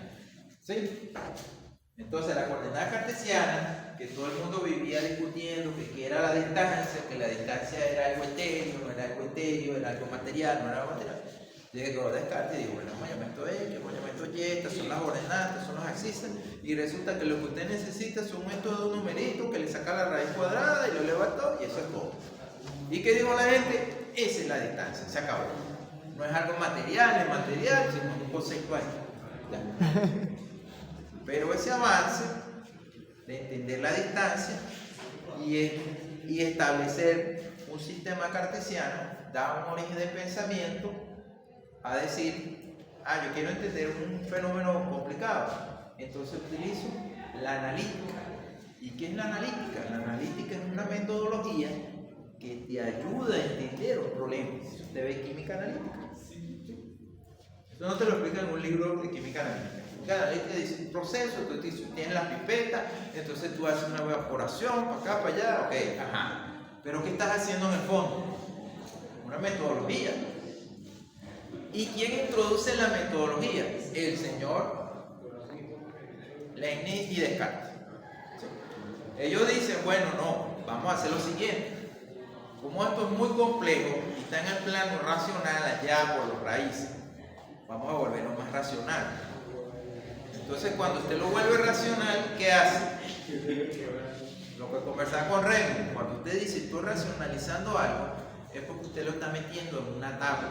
¿Sí? Entonces, la coordenada cartesiana, que todo el mundo vivía discutiendo que era la distancia, que la distancia era algo etéreo, no era algo etéreo, era algo material, no era algo material. Llegó Descartes y dijo, bueno, vamos a llamar esto X, vamos a llamar esto Y, estas son las coordenadas, estas son los axis, y resulta que lo que usted necesita es un método de un numerito que le saca la raíz cuadrada y lo eleva todo, y eso es todo. ¿Y qué dijo la gente? Esa es la distancia, se acabó. No es algo material, sino un concepto ahí. Pero ese avance de entender la distancia y establecer un sistema cartesiano da un origen de pensamiento a decir, yo quiero entender un fenómeno complicado, entonces utilizo la analítica. ¿Y qué es la analítica? La analítica es una metodología que te ayuda a entender un problema. ¿Usted ve química analítica? Esto no te lo explica en un libro de química analítica. Cada vez te dice un proceso, tú tienes la pipeta, entonces tú haces una evaporación, para acá, para allá, ok, pero ¿qué estás haciendo en el fondo? Una metodología. ¿Y quién introduce la metodología? El señor Leibniz y Descartes. ¿Sí? Ellos dicen, bueno, no, vamos a hacer lo siguiente. Como esto es muy complejo y está en el plano racional allá por los raíces, vamos a volverlo más racional. Entonces, cuando usted lo vuelve racional, ¿qué hace? Lo que conversaba con Remo, cuando usted dice estoy racionalizando algo, es porque usted lo está metiendo en una tabla.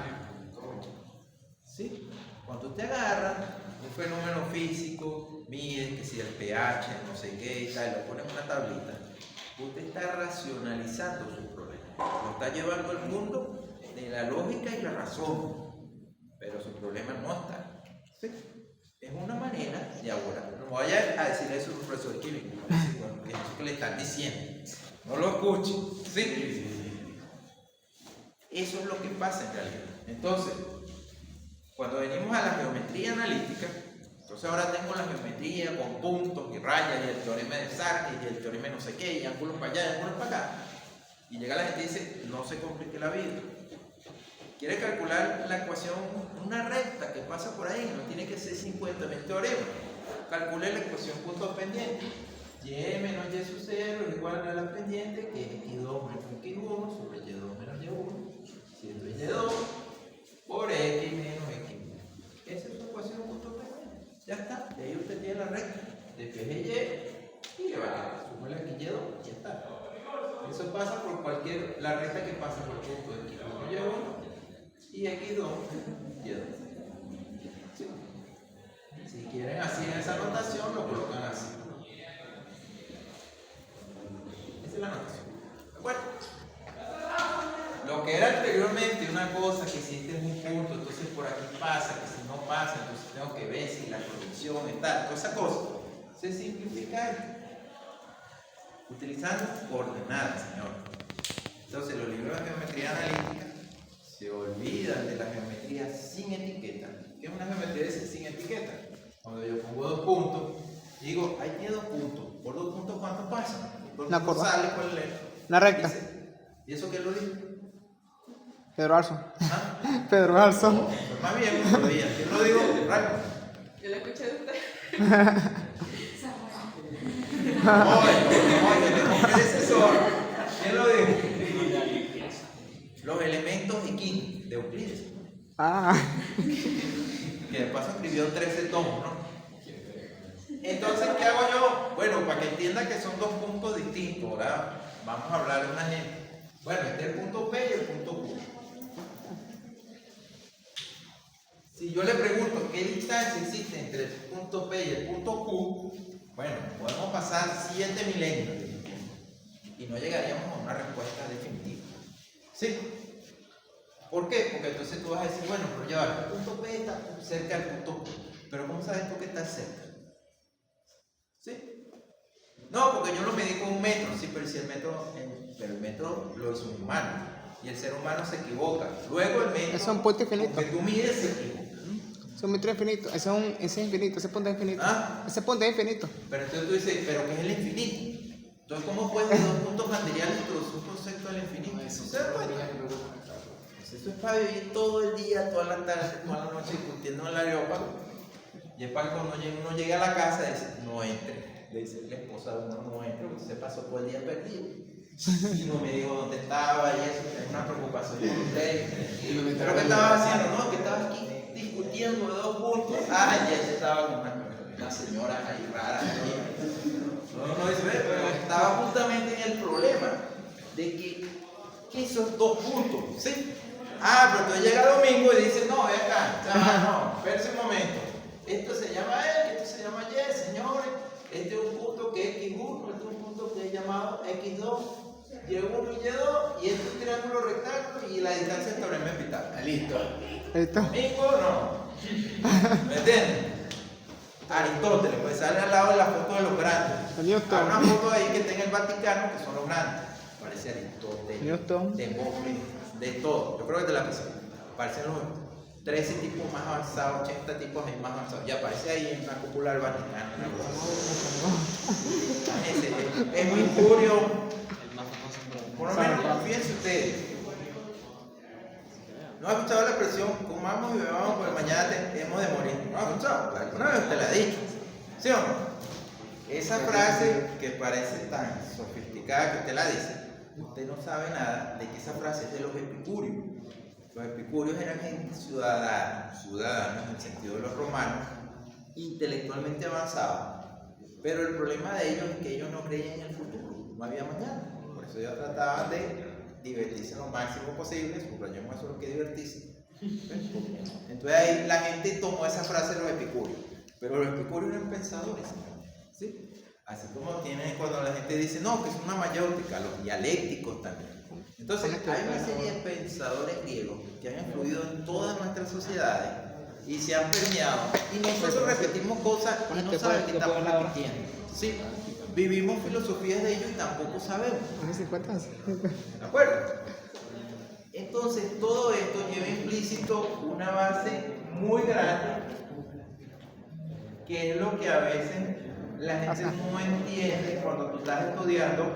¿Sí? Cuando usted agarra un fenómeno físico, mide que si el pH, no sé qué y tal, lo pone en una tablita, usted está racionalizando su problema. Lo está llevando al mundo de la lógica y la razón, pero su problema no está. ¿Sí? Es una manera de abordar. No vaya a decirle eso a un profesor químico, bueno, que es eso que le están diciendo. No lo escuche. ¿Sí? Eso es lo que pasa en realidad. Entonces, cuando venimos a la geometría analítica, entonces ahora tengo la geometría con puntos y rayas y el teorema de Sartre y el teorema de no sé qué y ángulos para allá y ángulos para acá. Y llega la gente y dice, no se complique la vida. Quiere calcular la ecuación, una recta que pasa por ahí, no tiene que ser 50.000 teoremas. Calcule la ecuación punto pendiente. Y menos y sub 0 es igual a la pendiente, que es x2 menos x1 sobre y2 menos y1, siendo y2 por x menos x1. Esa es su ecuación punto pendiente. Ya está. Y ahí usted tiene la recta de PGY y le va a sumar aquí y2 y ya está. Eso pasa por la recta que pasa por el punto de x1 y1 y x2 y2. ¿Sí? Si quieren así en esa notación, lo colocan así. Esa es la notación. ¿De acuerdo? Lo que era anteriormente una cosa que si este es un punto, entonces por aquí pasa, que si no pasa, entonces tengo que ver si la conexión está, toda esa cosa, se simplifica utilizando coordenadas, señor. Entonces los libros de geometría analítica se olvidan de la geometría sin etiqueta. ¿Qué es una geometría sin etiqueta? Cuando yo pongo 2 puntos, digo, ahí tiene 2 puntos. ¿Por 2 puntos cuánto pasa? ¿Por Una cuánto curva. sale? ¿Cuál es? Una recta. ¿Y eso quién lo dijo? Pedro Alson. ¿Ah? Pedro Alson. No, pues más bien, todavía. ¿Quién lo dijo? Raimo. Yo lo escuché de usted. Oye, te compré el asesor. ¿Quién lo dijo? Los elementos de King, de Euclides. Ah. Que de paso escribió 13 tomos, ¿no? Entonces, ¿qué hago yo? Bueno, para que entienda que son 2 puntos distintos, ¿verdad? Vamos a hablar de una gente. Bueno, este es el punto P y el punto Q. Si yo le pregunto qué distancia existe entre el punto P y el punto Q, bueno, podemos pasar 7 milenios y no llegaríamos a una respuesta definitiva. ¿Sí? ¿Por qué? Porque entonces tú vas a decir, bueno, pero ya va, el punto P está cerca del punto Q. Pero ¿cómo sabes tú que está cerca? ¿Sí? No, porque yo lo medí con 1 metro, sí, pero si el metro lo hizo un humano y el ser humano se equivoca. Luego el metro, Es un punto infinito. que tú mides se equivoca. Es un metro infinito. Ese es infinito. Ese punto es infinito. ¿Ah? Ese punto es infinito. Pero entonces tú dices, ¿pero qué es el infinito? Entonces, ¿cómo puedes de 2 puntos materiales introducir un concepto del infinito? ¿Se dan cuenta? Pues eso es para vivir todo el día, toda la tarde, toda la noche discutiendo en el areópago. Y es para que cuando uno llegue a la casa y dice, no entre. Le dice la esposa de uno, no entre, porque se pasó todo el día perdido. Y no me dijo dónde estaba y eso, es una preocupación por usted. ¿Pero qué estaba haciendo? No, que estaba aquí discutiendo de 2 puntos. Ah, ya estaba con una señora ahí rara. No dice, pero estaba justamente en el problema de que esos 2 puntos, ¿sí? Ah, pero entonces llega domingo y dice, no, ve acá, chaval, no, espérese un momento. Esto se llama X, esto se llama Y, señores. Este es un punto que es X1, este es un punto que es llamado X2, Y1 y Y2, y este es un triángulo rectángulo y la distancia es teorema de Pitágoras. Listo. Esto. Domingo, no. ¿Me entiendes? Aristóteles, pues sale al lado de la foto de los grandes. Newton. Hay una foto ahí que está en el Vaticano, que son los grandes. Parece Aristóteles, Newton. Demóstenes, de todo. Yo creo que te la pasé. Parecen los 13 tipos más avanzados, 80 tipos más avanzados. Ya aparece ahí en la cúpula del Vaticano. Es Mercurio. Por lo menos, fíjense ustedes. ¿No ha escuchado la expresión, comamos y bebamos porque mañana hemos de morir? ¿No ha escuchado? ¿Alguna vez usted la ha dicho? ¿Sí o no? Esa frase que parece tan sofisticada que usted la dice, usted no sabe nada de que esa frase es de los epicúreos. Los epicúreos eran gente ciudadanos en el sentido de los romanos, intelectualmente avanzados, Pero el problema de ellos es que ellos no creían en el futuro, no había mañana. Por eso ellos trataban de divertirse lo máximo posible, subrayamos eso lo que divertirse. Entonces ahí la gente tomó esa frase de los epicúreos, pero los epicúreos eran pensadores, ¿sí? Así como tienen cuando la gente dice, no, que es una mayéutica, los dialécticos también. Entonces hay una serie de pensadores griegos que han influido en todas nuestras sociedades y se han permeado, y nosotros repetimos cosas y no sabemos que estamos repitiendo. ¿Sí? Vivimos filosofías de ellos y tampoco sabemos. ¿De acuerdo? Entonces todo esto lleva implícito una base muy grande, que es lo que a veces la gente no entiende cuando tú estás estudiando,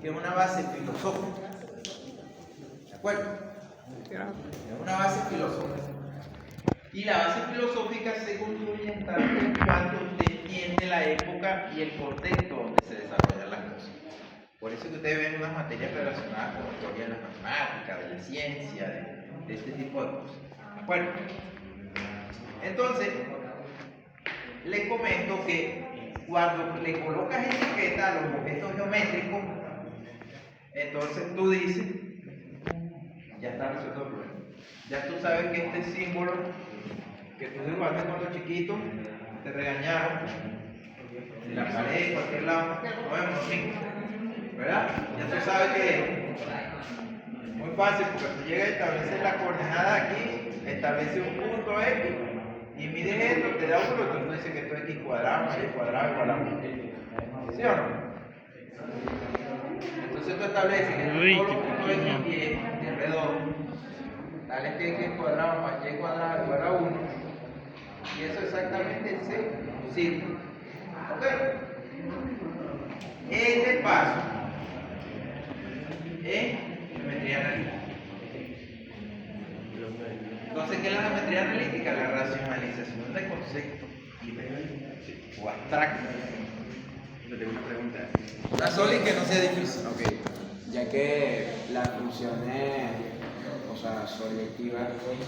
que es una base filosófica. ¿De acuerdo? Es una base filosófica. Y la base filosófica se construye en tanto cuanto usted entiende la época y el contexto donde se desarrollan las cosas. Por eso que ustedes ven unas materias relacionadas con la historia de las matemáticas, de la ciencia, de este tipo de cosas. ¿De acuerdo? Entonces, les comento que cuando le colocas etiqueta a los objetos geométricos, entonces tú dices, ya está resuelto el problema. Ya tú sabes que este símbolo que tú dibujaste cuando chiquito, te regañaron en la pared, en cualquier lado, no vemos así, ¿verdad? Ya tú sabes que es muy fácil porque tú llegas a establecer la coordenada aquí, establece un punto X y mides esto, te da uno y tú dices que esto es X cuadrado más Y cuadrado igual a 1. ¿Sí o no? Entonces tú estableces que todos los puntos X es redondo, tal es que X cuadrado más Y cuadrado igual a 1. Y eso exactamente es el círculo. ¿Ok? Este paso es geometría analítica. Entonces, ¿qué es la geometría analítica? La racionalización de conceptos o abstractos. Yo tengo una pregunta. Una sola y que no sea difícil. Ok, ya que las funciones, o sea, sobreyectivas,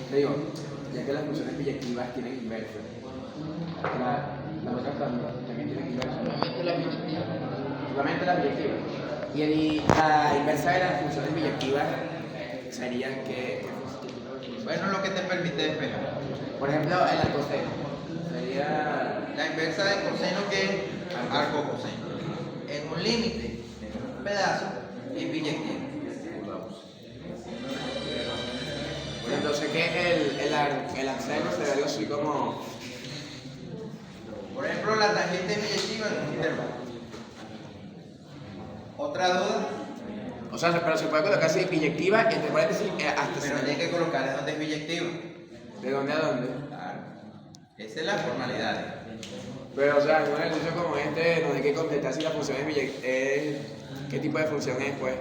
te digo, ya que las funciones biyectivas tienen inverso, las otras también tienen inverso. Solamente las biyectivas. Y la inversa de las funciones biyectivas serían que, Bueno, lo que te permite despejar. por ejemplo, el arcoseno sería La inversa del coseno, que es arco coseno. En un límite, en un pedazo, es biyectivo. Por ejemplo, sé que el arseno se ve algo así como. Por ejemplo, la tangente es biyectiva en un intervalo. ¿Otra duda? O sea, pero se puede colocar así biyectiva y entre paréntesis hasta Pero hay que colocarle dónde es biyectiva. ¿De dónde a dónde? Claro. Esa es la formalidad. Pero, o sea, en un ejercicio como este, no hay que completar si la función es qué tipo de función es, pues.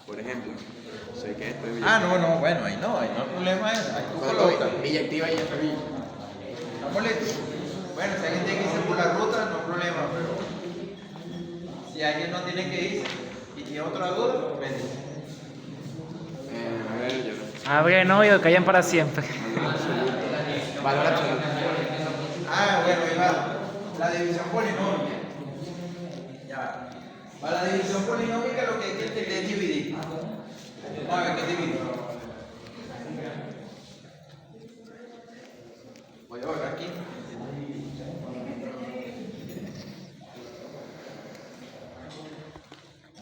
Por ejemplo, sé que esto es biyectiva. No, bueno, ahí no hay problema. Ahí tú colocas. Biyectiva y FB. ¿Estamos listos? Bueno, si alguien tiene que irse por la ruta, no hay problema, pero si alguien no tiene que irse y tiene otra duda, vende. A ver, yo. Abre novio, callan para siempre. Valor absoluto. Bueno, ahí va. La división polinómica. Ya va. Para la división polinómica lo que hay que entender es dividir. Vamos a ver qué es dividir. Voy a borrar aquí.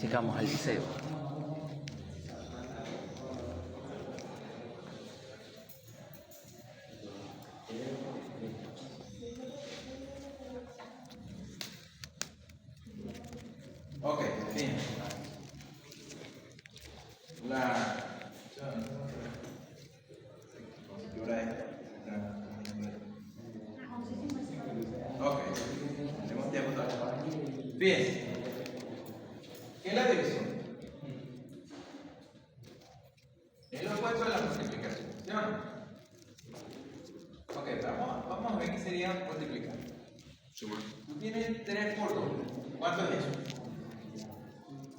Llegamos al liceo. Ok, fin. Ok, tenemos tiempo todavía. Fíjense, ¿qué es la división? Es lo opuesto de la multiplicación, ¿sí o no? Ok, vamos a ver qué sería multiplicar. Suma. Tú tienes 3 por 2. ¿Cuánto es eso?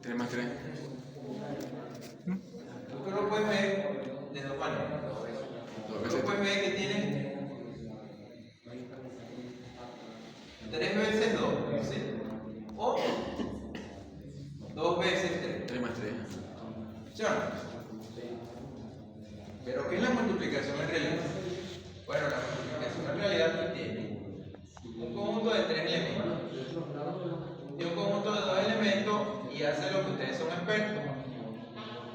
3 más 3. Tú lo puedes ver de dos maneras. Tú puedes ver que tienes 3 veces 2, ¿Sí o no? ¿Pero qué es la multiplicación en realidad? Bueno, la multiplicación en realidad tú tienes un conjunto de 3 elementos y un conjunto de 2 elementos y hace lo que ustedes son expertos,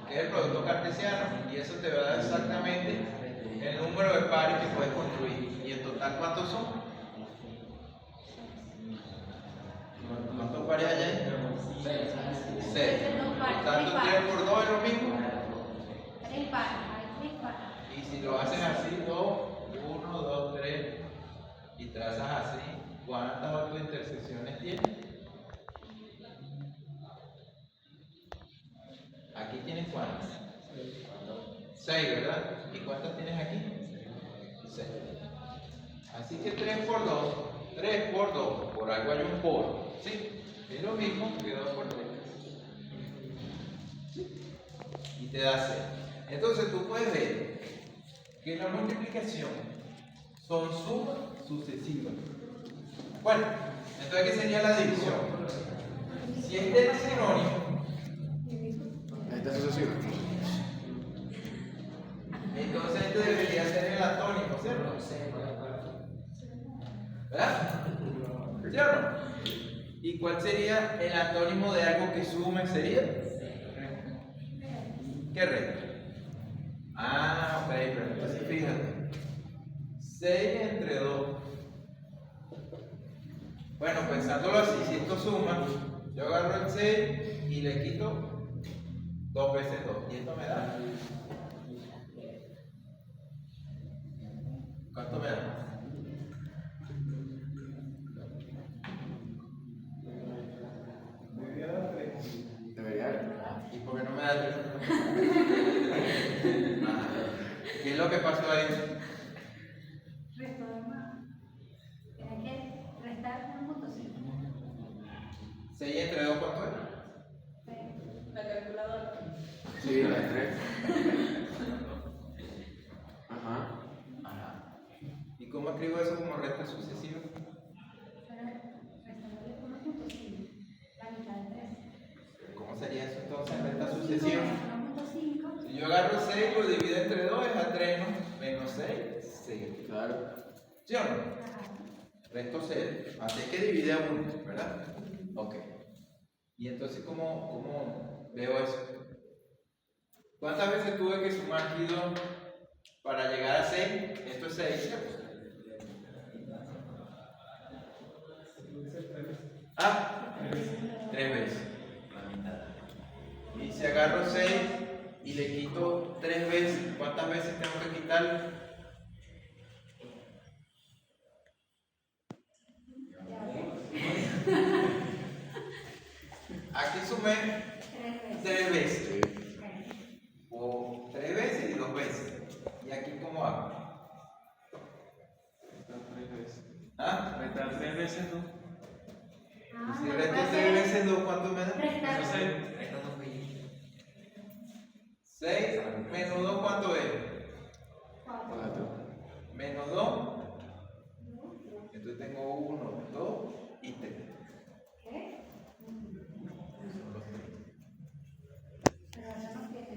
que es el producto cartesiano, y eso te va a dar exactamente el número de pares que puedes construir. ¿Y en total cuántos son? ¿Cuántos pares hay ahí? 6. Por tanto, 3 por 2 es lo mismo. 3 pares, hay 3 pares. Y si lo haces así, 2, 1, 2, 3, y trazas así, ¿cuántas autointersecciones tienes? Aquí tienes cuántas? 6, ¿verdad? ¿Y cuántas tienes aquí? 6. Así que 3 por 2, 3 por 2, por algo hay un por, ¿sí? Es lo mismo que 2 por 3. ¿Sí? Y te da 6. Entonces tú puedes ver que la multiplicación son sumas sucesivas. Bueno, entonces ¿qué sería la división? Si este es sinónimo, Esta es sucesiva. entonces este debería ser el antónimo, ¿cierto? ¿Verdad? ¿Sí o no? ¿Y cuál sería el antónimo de algo que sume? ¿Sería? ¿Qué resta? Ah, ok, pero entonces fíjate. 6 entre 2. Bueno, pensándolo así, si esto suma, yo agarro el 6 y le quito 2 veces 2. ¿Y esto me da? ¿Cuánto me da? Debería haber. ¿Y por qué no me da 3? ¿Qué es lo que pasó ahí? Resto de más. Tienes que restar 1.5. 6 entre 2, ¿cuánto es? La calculadora. Sí, la de 3. Ajá. Ajá. ¿Y cómo escribo eso como resta sucesiva? Pero restándole 1.5. La mitad de 3. ¿Cómo sería eso entonces, resta sucesiva? 1.5. Si yo agarro 6 lo divido entre 2 es a 3, ¿no? Menos 6, 6. Claro. ¿Sí o no? Resto 0. Así que divide a 1, ¿verdad? Ok. Y entonces, ¿cómo veo eso? ¿Cuántas veces tuve que sumar aquí 2 para llegar a 6? Esto es 6, ¿cierto? ¿Ah? 3 veces. La mitad. Y si agarro 6 y le quito 3 veces, ¿cuántas veces tengo que quitarle? Aquí sumé 3 veces. Sí. O 3 veces y 2 veces. ¿Y aquí cómo hago? ¿Ah? Restar 3 veces 2. Y si resto 3 veces 2, ¿cuánto me da? Restar. 6 menos 2, ¿cuánto es? 4. Menos 2. Entonces tengo 1, 2 y 3. ¿Qué? Son los 3. Pero eso no tiene.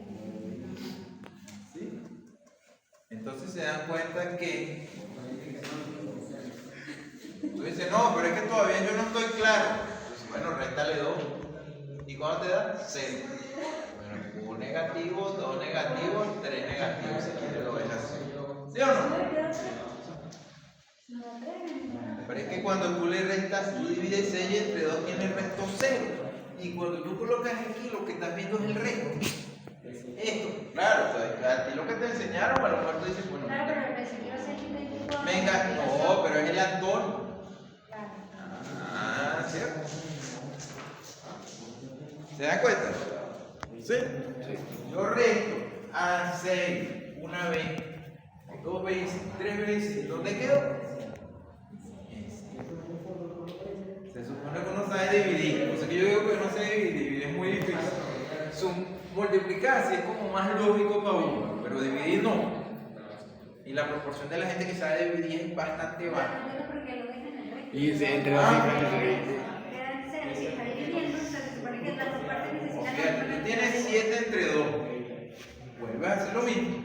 ¿Sí? Entonces se dan cuenta que tú dices, no, pero es que todavía yo no estoy claro. Pues bueno, réstale 2. ¿Y cuánto te da? 0. Bueno, 1 negativo, 2 negativos, 3 negativos. Si quieres lo ves así. ¿Sí o no? Pero es que cuando tú le restas, tú divides 6 y entre 2 tiene el resto 0. Y cuando tú colocas aquí, lo que estás viendo es el resto. Esto, claro, pues, a ti lo que te enseñaron, a lo mejor tú dices, bueno, Claro, pero pensé que iba a ser que venga, no, pero es el antónimo. Claro. Ah, ¿cierto? ¿Se dan cuenta? Sí. Yo resto a 6 una vez, 2 veces, 3 veces, ¿dónde quedó? Se supone que uno sabe dividir, o sea que yo digo que no sé dividir es muy difícil. Multiplicar sí es como más lógico para uno, pero dividir no. Y la proporción de la gente que sabe dividir es bastante baja. Y si entre dos cifras O sea, tú tienes 7 entre 2 vuelves a hacer lo mismo.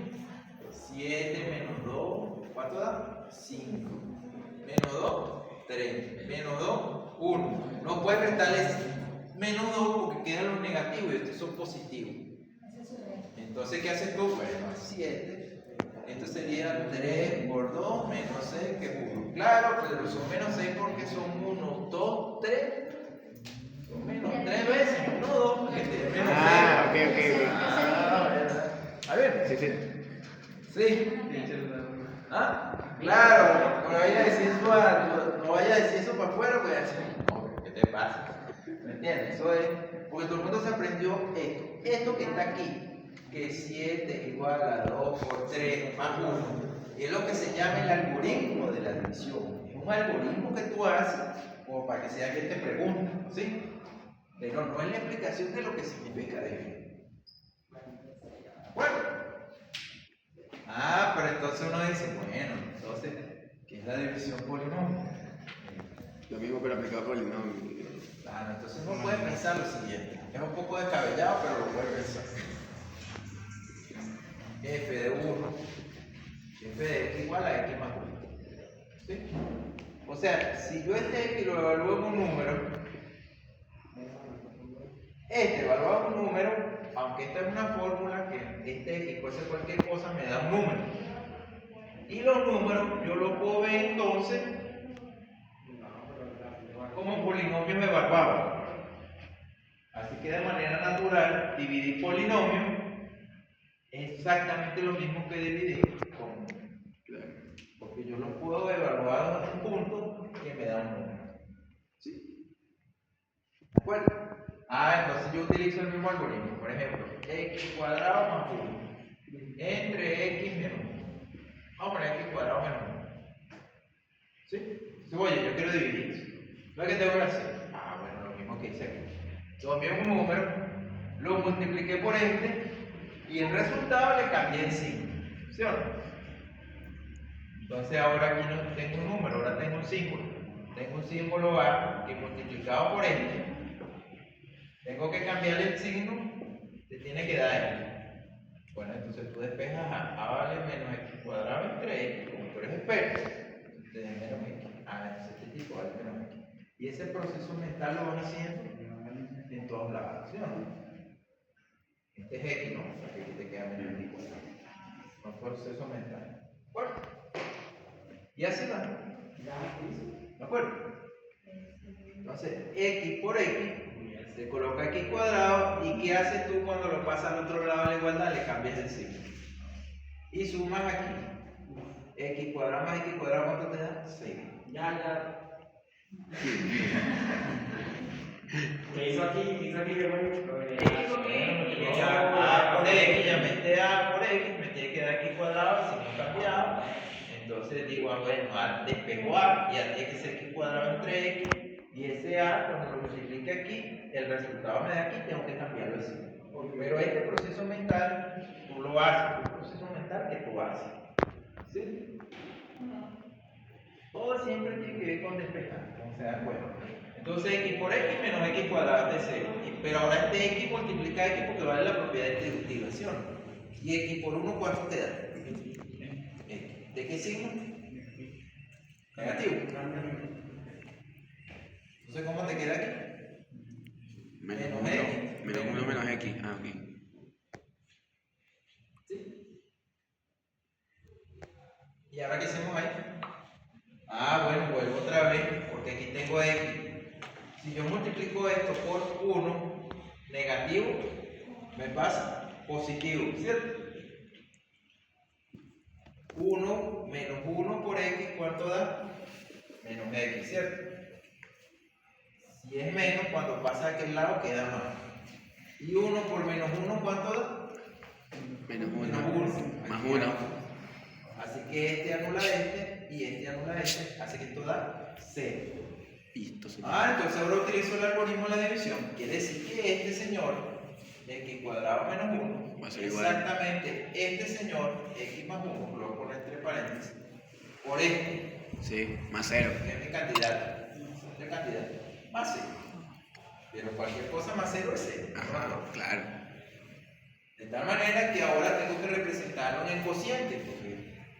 7 menos 2, ¿cuánto da? 5. Menos 2, 3. Menos 2, 1. No puedes restarle menos 2 porque quedan los negativos y estos son positivos. Entonces, ¿qué haces tú? Bueno, 7. Esto sería 3 por 2 menos 6 que es 1. Claro, pero son menos 6 porque son 1, 2, 3. Son menos 3 veces, no 2, porque te menos 6. Ah, ok. A ver. Sí. Sí. ¿Ah? Claro, no vaya a decir eso, no vaya a decir eso para afuera, pues así, no, ¿qué te pasa? ¿Me entiendes? Eso es, porque todo el mundo se aprendió esto que está aquí, que 7 igual a 2 por 3 más 1, es lo que se llama el algoritmo de la división. Es un algoritmo que tú haces, como para que sea que te pregunte, ¿sí? Pero no es la explicación de lo que significa dividir. ¿De acuerdo? Ah, pero entonces uno dice, bueno, entonces, ¿qué es la división polinomial? Lo mismo pero aplicado a polinomio. Claro, entonces uno puede pensar lo siguiente. Es un poco descabellado, pero lo puede pensar. F de 1, f de x igual a x más 1. ¿Sí? O sea, si yo este x lo evalúo en un número, evaluado en un número, aunque esta es una fórmula que este x puede ser cualquier cosa, me da un número. Y los números yo los puedo ver entonces como polinomios evaluados. Así que de manera natural, dividir polinomios es exactamente lo mismo que dividir con, porque yo los puedo evaluar en un punto que me da un número. ¿Sí? ¿De acuerdo? Ah, entonces yo utilizo el mismo algoritmo. Por ejemplo, x cuadrado más 1 entre x menos 1. Vamos a poner x cuadrado menos 1. ¿Sí? Si, oye, yo quiero dividir eso. ¿Lo que tengo que hacer? Ah, bueno, lo mismo que hice aquí. Tomé un número, lo multipliqué por este y el resultado le cambié el signo. ¿Sí o no? Entonces ahora aquí no tengo un número, ahora tengo un símbolo. Tengo un símbolo A que multiplicado por este, tengo que cambiarle el signo, te tiene que dar X. Bueno, entonces tú despejas A vale menos X cuadrado entre X, como tú eres experto, te da menos X. Entonces este tipo vale menos X. Y ese proceso mental lo vas haciendo en todos lados, ¿sí o no? Este es X, ¿no? O sea que aquí te queda menos X cuadrado. No es proceso mental. Bueno. Y así va. ¿De acuerdo? Entonces, X por X, se coloca X cuadrado, y ¿qué haces tú cuando lo pasas al otro lado de la igualdad? Le cambias el signo. Y sumas aquí. X cuadrado más X cuadrado, ¿cuánto te da? 6. Ya. ¿Qué hizo aquí? X por X, ya metí A por X, me tiene que dar X cuadrado, si no cambiado. Entonces digo, bueno, despego A y A tiene que ser X cuadrado entre X. Y ese A, cuando lo multiplique aquí, el resultado me da aquí, tengo que cambiarlo así. Pero este proceso mental, tú lo haces, es un proceso mental que tú haces. ¿Sí? Todo siempre tiene que ver con despejar, como se dan cuenta. Entonces X por X menos X cuadrado es 0. Pero ahora este X multiplica X porque vale la propiedad de triangulación. Y X por 1, ¿cuánto te da? X. ¿De qué signo? Negativo. Entonces, ¿cómo te queda aquí? Menos Menos 1 X. menos X. Ah, ok. ¿Sí? ¿Y ahora qué hacemos ahí? Ah, bueno, vuelvo otra vez, porque aquí tengo X. Si yo multiplico esto por 1, negativo, me pasa positivo, ¿cierto? 1 menos 1 por X, ¿cuánto da? Menos X, ¿cierto? Si es menos, cuando pasa a aquel lado queda más. Y 1 por menos 1, ¿cuánto da? Menos 1. Menos 1. Más 1. Así que este anula este y este anula este, hace que esto da 0. Listo, señor. Entonces ahora utilizo el algoritmo de la división. Quiere decir que este señor, x cuadrado menos 1, Va a ser igual. exactamente este señor, x más 1, lo voy a poner entre paréntesis, por este, Sí, más 0. que es mi cantidad, más 0. Pero cualquier cosa más 0 es 0. Ajá, claro. De tal manera que ahora tengo que representarlo en el cociente, porque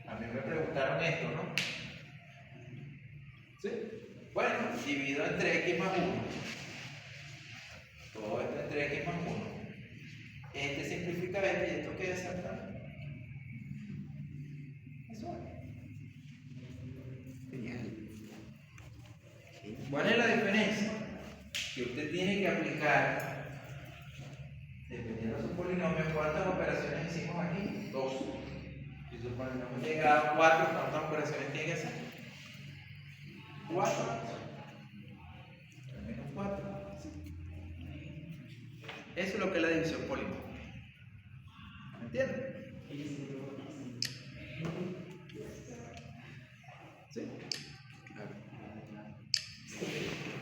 a mí me preguntaron esto, ¿no? ¿Sí? Bueno, divido entre x más 1. Todo esto entre x más 1. Este simplifica este y esto queda exactamente. Eso es. Genial. ¿Cuál es la diferencia? Que usted tiene que aplicar, dependiendo de su polinomio, ¿cuántas operaciones hicimos aquí? 2. Si su polinomio llega a 4, ¿cuántas operaciones tiene que hacer? 4. Al menos 4. Eso es lo que es la división polinomial. ¿Me entienden? ¿Sí?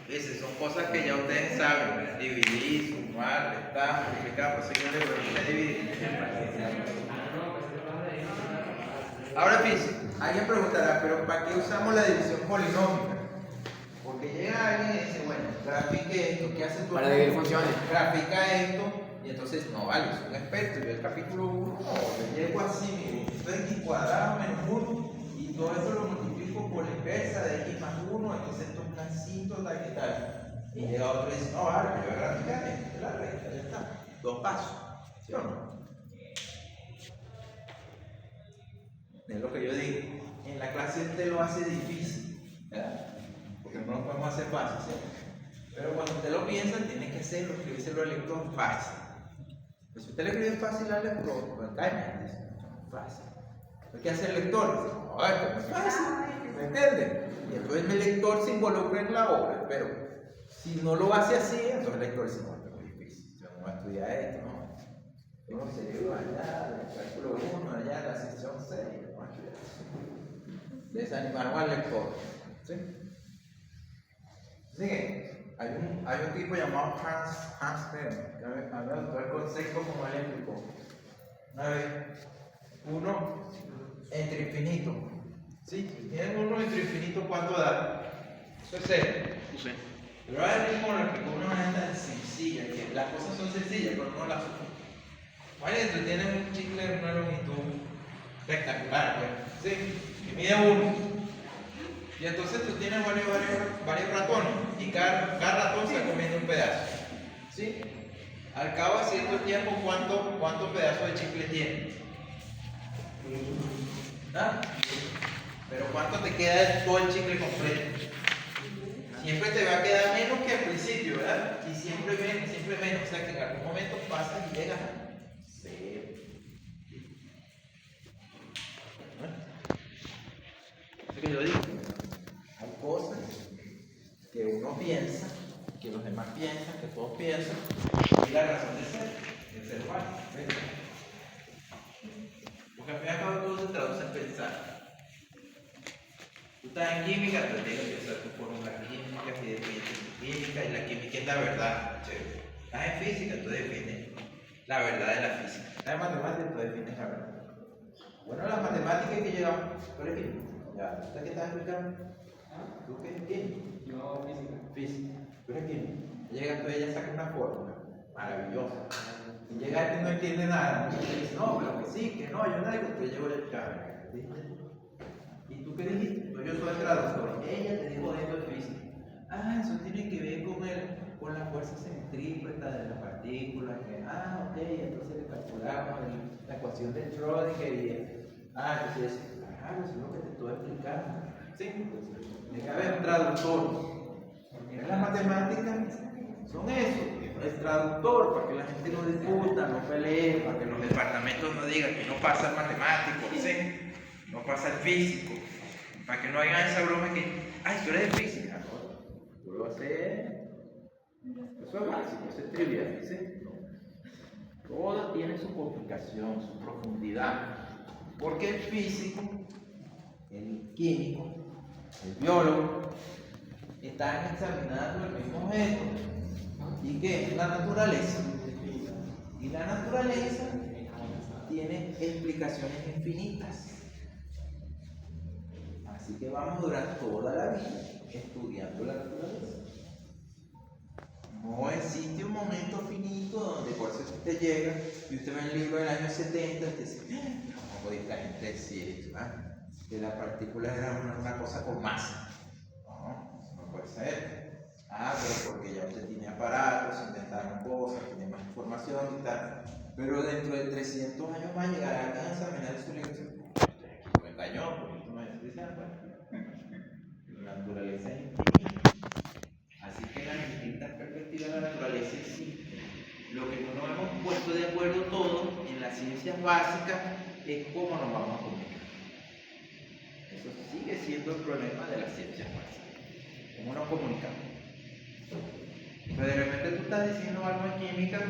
Esas son cosas que ya ustedes saben. Dividir, sumar, restar, multiplicar, por eso yo les voy a dividir. Ahora fíjense, alguien preguntará, ¿pero para qué usamos la división polinómica? Porque llega alguien y dice, bueno, grafique esto, ¿qué hace tú? Para dividir funciones. Grafica esto, y entonces, no vale, soy un experto, yo el capítulo 1, no, yo llego así, mire, esto es x cuadrado menos 1, y todo esto lo multiplico por la inversa de x más 1, entonces esto es un cancito, tal que tal. Y llega otro y dice, no, vale, yo voy a graficar esto, es la recta, ya está. 2 pasos, ¿sí o no? Es lo que yo digo, en la clase usted lo hace difícil, ¿verdad? Porque no lo podemos hacer fácil, ¿sí? Pero cuando usted lo piensa, tiene que hacerlo, escribírselo al lector fácil. Pues si usted le escribe fácil al lector, pues cállate, dice, fácil. ¿Qué hace el lector? Dice, no, esto no es fácil, ¿me entiende? Y entonces el lector se involucra en la obra, pero si no lo hace así, entonces el lector dice, no, esto es muy difícil, yo no voy a estudiar esto, no. Uno se lleva allá, del cálculo 1, allá, la sección 6, no a estudiar eso. Desanimaron al lector, ¿sí? Sigue. Hay un tipo llamado Hans Hermann, que a mí me gustó el concepto como él explicó. Una vez, 1 entre infinito. ¿Sí? Si tienen 1 entre infinito, ¿cuánto da? Eso es 0. Sí. Pero ahora mismo lo explicó de una manera tan sencilla, que las cosas son sencillas, pero no las son. Vale, tú tienes un chicle de una longitud rectangular, pues, ¿sí? Que mide 1. Y entonces tú tienes varios ratones y cada ratón se está comiendo un pedazo. ¿Sí? Al cabo de cierto tiempo, ¿cuántos pedazos de chicle tiene? ¿Ah? Pero ¿cuánto te queda de todo el chicle completo? Siempre te va a quedar menos que al principio, ¿verdad? Y siempre menos. O sea que en algún momento pasas y llegas a 0. Eso que yo digo. Hay cosas que uno piensa, que los demás piensan, que todos piensan, y la razón de ser igual. Porque al fin y al cabo todo se traduce en pensar. Tú estás en química, te tienes que usar tu fórmula química, y defines tu química, y la química es la verdad. Chévere. Estás en física, tú defines la verdad de la física. Estás en matemáticas, tú defines la verdad. Bueno, las matemáticas que llevamos, ¿cuál es química? Ya, ¿usted qué estás explicando? ¿Tú qué es química? No, física. Física. ¿Tú eres química? Llega tú y ella saca una fórmula maravillosa. Y llega este y no entiende nada. Y ella dice, no, pero que sí, que no, yo nada, que usted llegó el carro. ¿Y tú qué dijiste? No, yo soy el traductor. Ella te dijo esto de física. Ah, eso tiene que ver con la fuerza centrípeta de las partículas. Ok, entonces le calculamos la ecuación de Schrödinger y entonces, claro, eso es lo que te estoy explicando. Sí, tiene que haber un traductor. En las matemáticas son eso, el traductor, para que la gente no discuta, no pelee, para que los departamentos no digan que no pasa el matemático, ¿sí? No pasa el físico, para que no hagan esa broma que, ay, tú eres de física, ¿no? Tú lo haces, eso es básico, eso es trivial, ¿sí? Todo tiene su complicación, su profundidad, porque el físico, el químico, el biólogo, están examinando el mismo objeto. ¿Y qué? La naturaleza. Y la naturaleza tiene explicaciones infinitas. Así que vamos a durar toda la vida estudiando la naturaleza. No existe un momento finito donde por eso usted llega y usted ve el libro del año 70 y usted dice, ¿cómo puede esta gente decir esto? Que la partícula era una cosa con masa. No, eso no puede ser. Pero porque ya usted tiene aparatos, se inventaron cosas, tiene más información y tal. Pero dentro de 300 años va a llegar alguien a examinar su libro y dice, aquí me engañó, porque esto me dice, la naturaleza es infinita. Así que las distintas perspectivas de la naturaleza existen. Lo que no nos hemos puesto de acuerdo todos en las ciencias básicas es cómo nos vamos a comunicar. Eso sigue siendo el problema de las ciencias básicas. ¿Cómo nos comunicamos? Pero de repente tú estás diciendo algo en química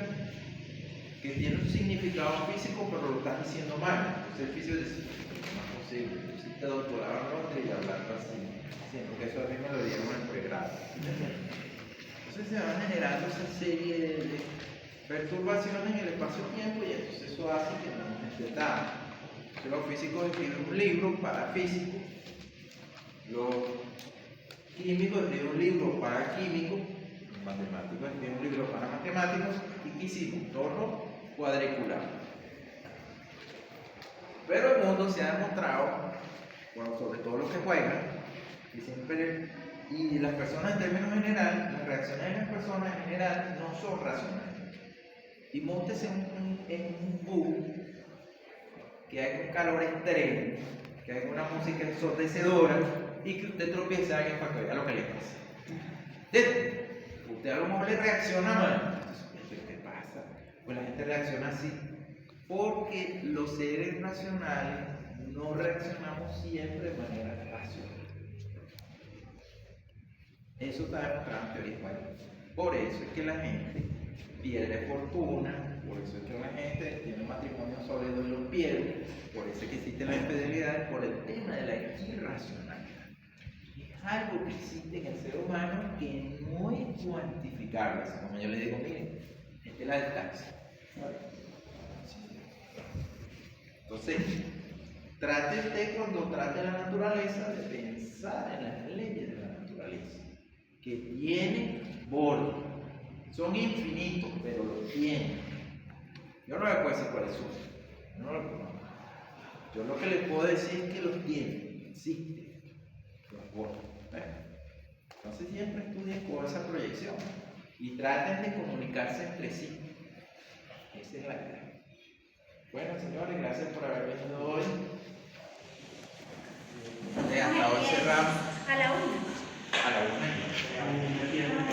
que tiene un significado físico, pero lo estás diciendo mal. Entonces el físico dice, no es posible, tú hiciste doctorado en Londres y hablando así. Porque eso a mí me lo dieron en pregrado. Entonces se van generando esa serie de perturbaciones en el espacio-tiempo y entonces eso hace que no nos entendamos. Entonces los físicos escriben un libro para físicos, los químicos escriben un libro para químicos, los matemáticos escriben un libro para matemáticos y ¿qué hicimos? Torno cuadriculado. Pero el mundo se ha demostrado, bueno, sobre todo los que juegan, y siempre, y las personas en términos generales, las reacciones de las personas en general no son racionales. Y móntese en un bus que hay un calor extremo, que hay una música ensordecedora y que usted tropiece a alguien para que vea lo que le pasa. Usted a lo mejor le reacciona mal. Entonces, ¿qué pasa? Pues la gente reacciona así porque los seres racionales no reaccionamos siempre de manera racional. Eso está demostrado en teoría cuántica. Por eso es que la gente pierde fortuna, por eso es que la gente tiene un matrimonio sólido y lo pierde, por eso es que existe la infidelidad, por el tema de la irracionalidad. Es algo que existe en el ser humano que no es cuantificable. Así como yo le digo, miren, esta es la distancia. Entonces, trate usted cuando trate la naturaleza de pensar en las leyes de la naturaleza, que tienen borde, son infinitos, pero los tienen. Yo no le puedo decir cuáles son, yo lo que le puedo decir es que los tienen, existen, los bordes. Entonces siempre estudien con esa proyección y traten de comunicarse entre sí. Esa es la idea. Bueno, señores, gracias por haber venido hoy. Hasta hoy cerramos. A la 1. A la 1.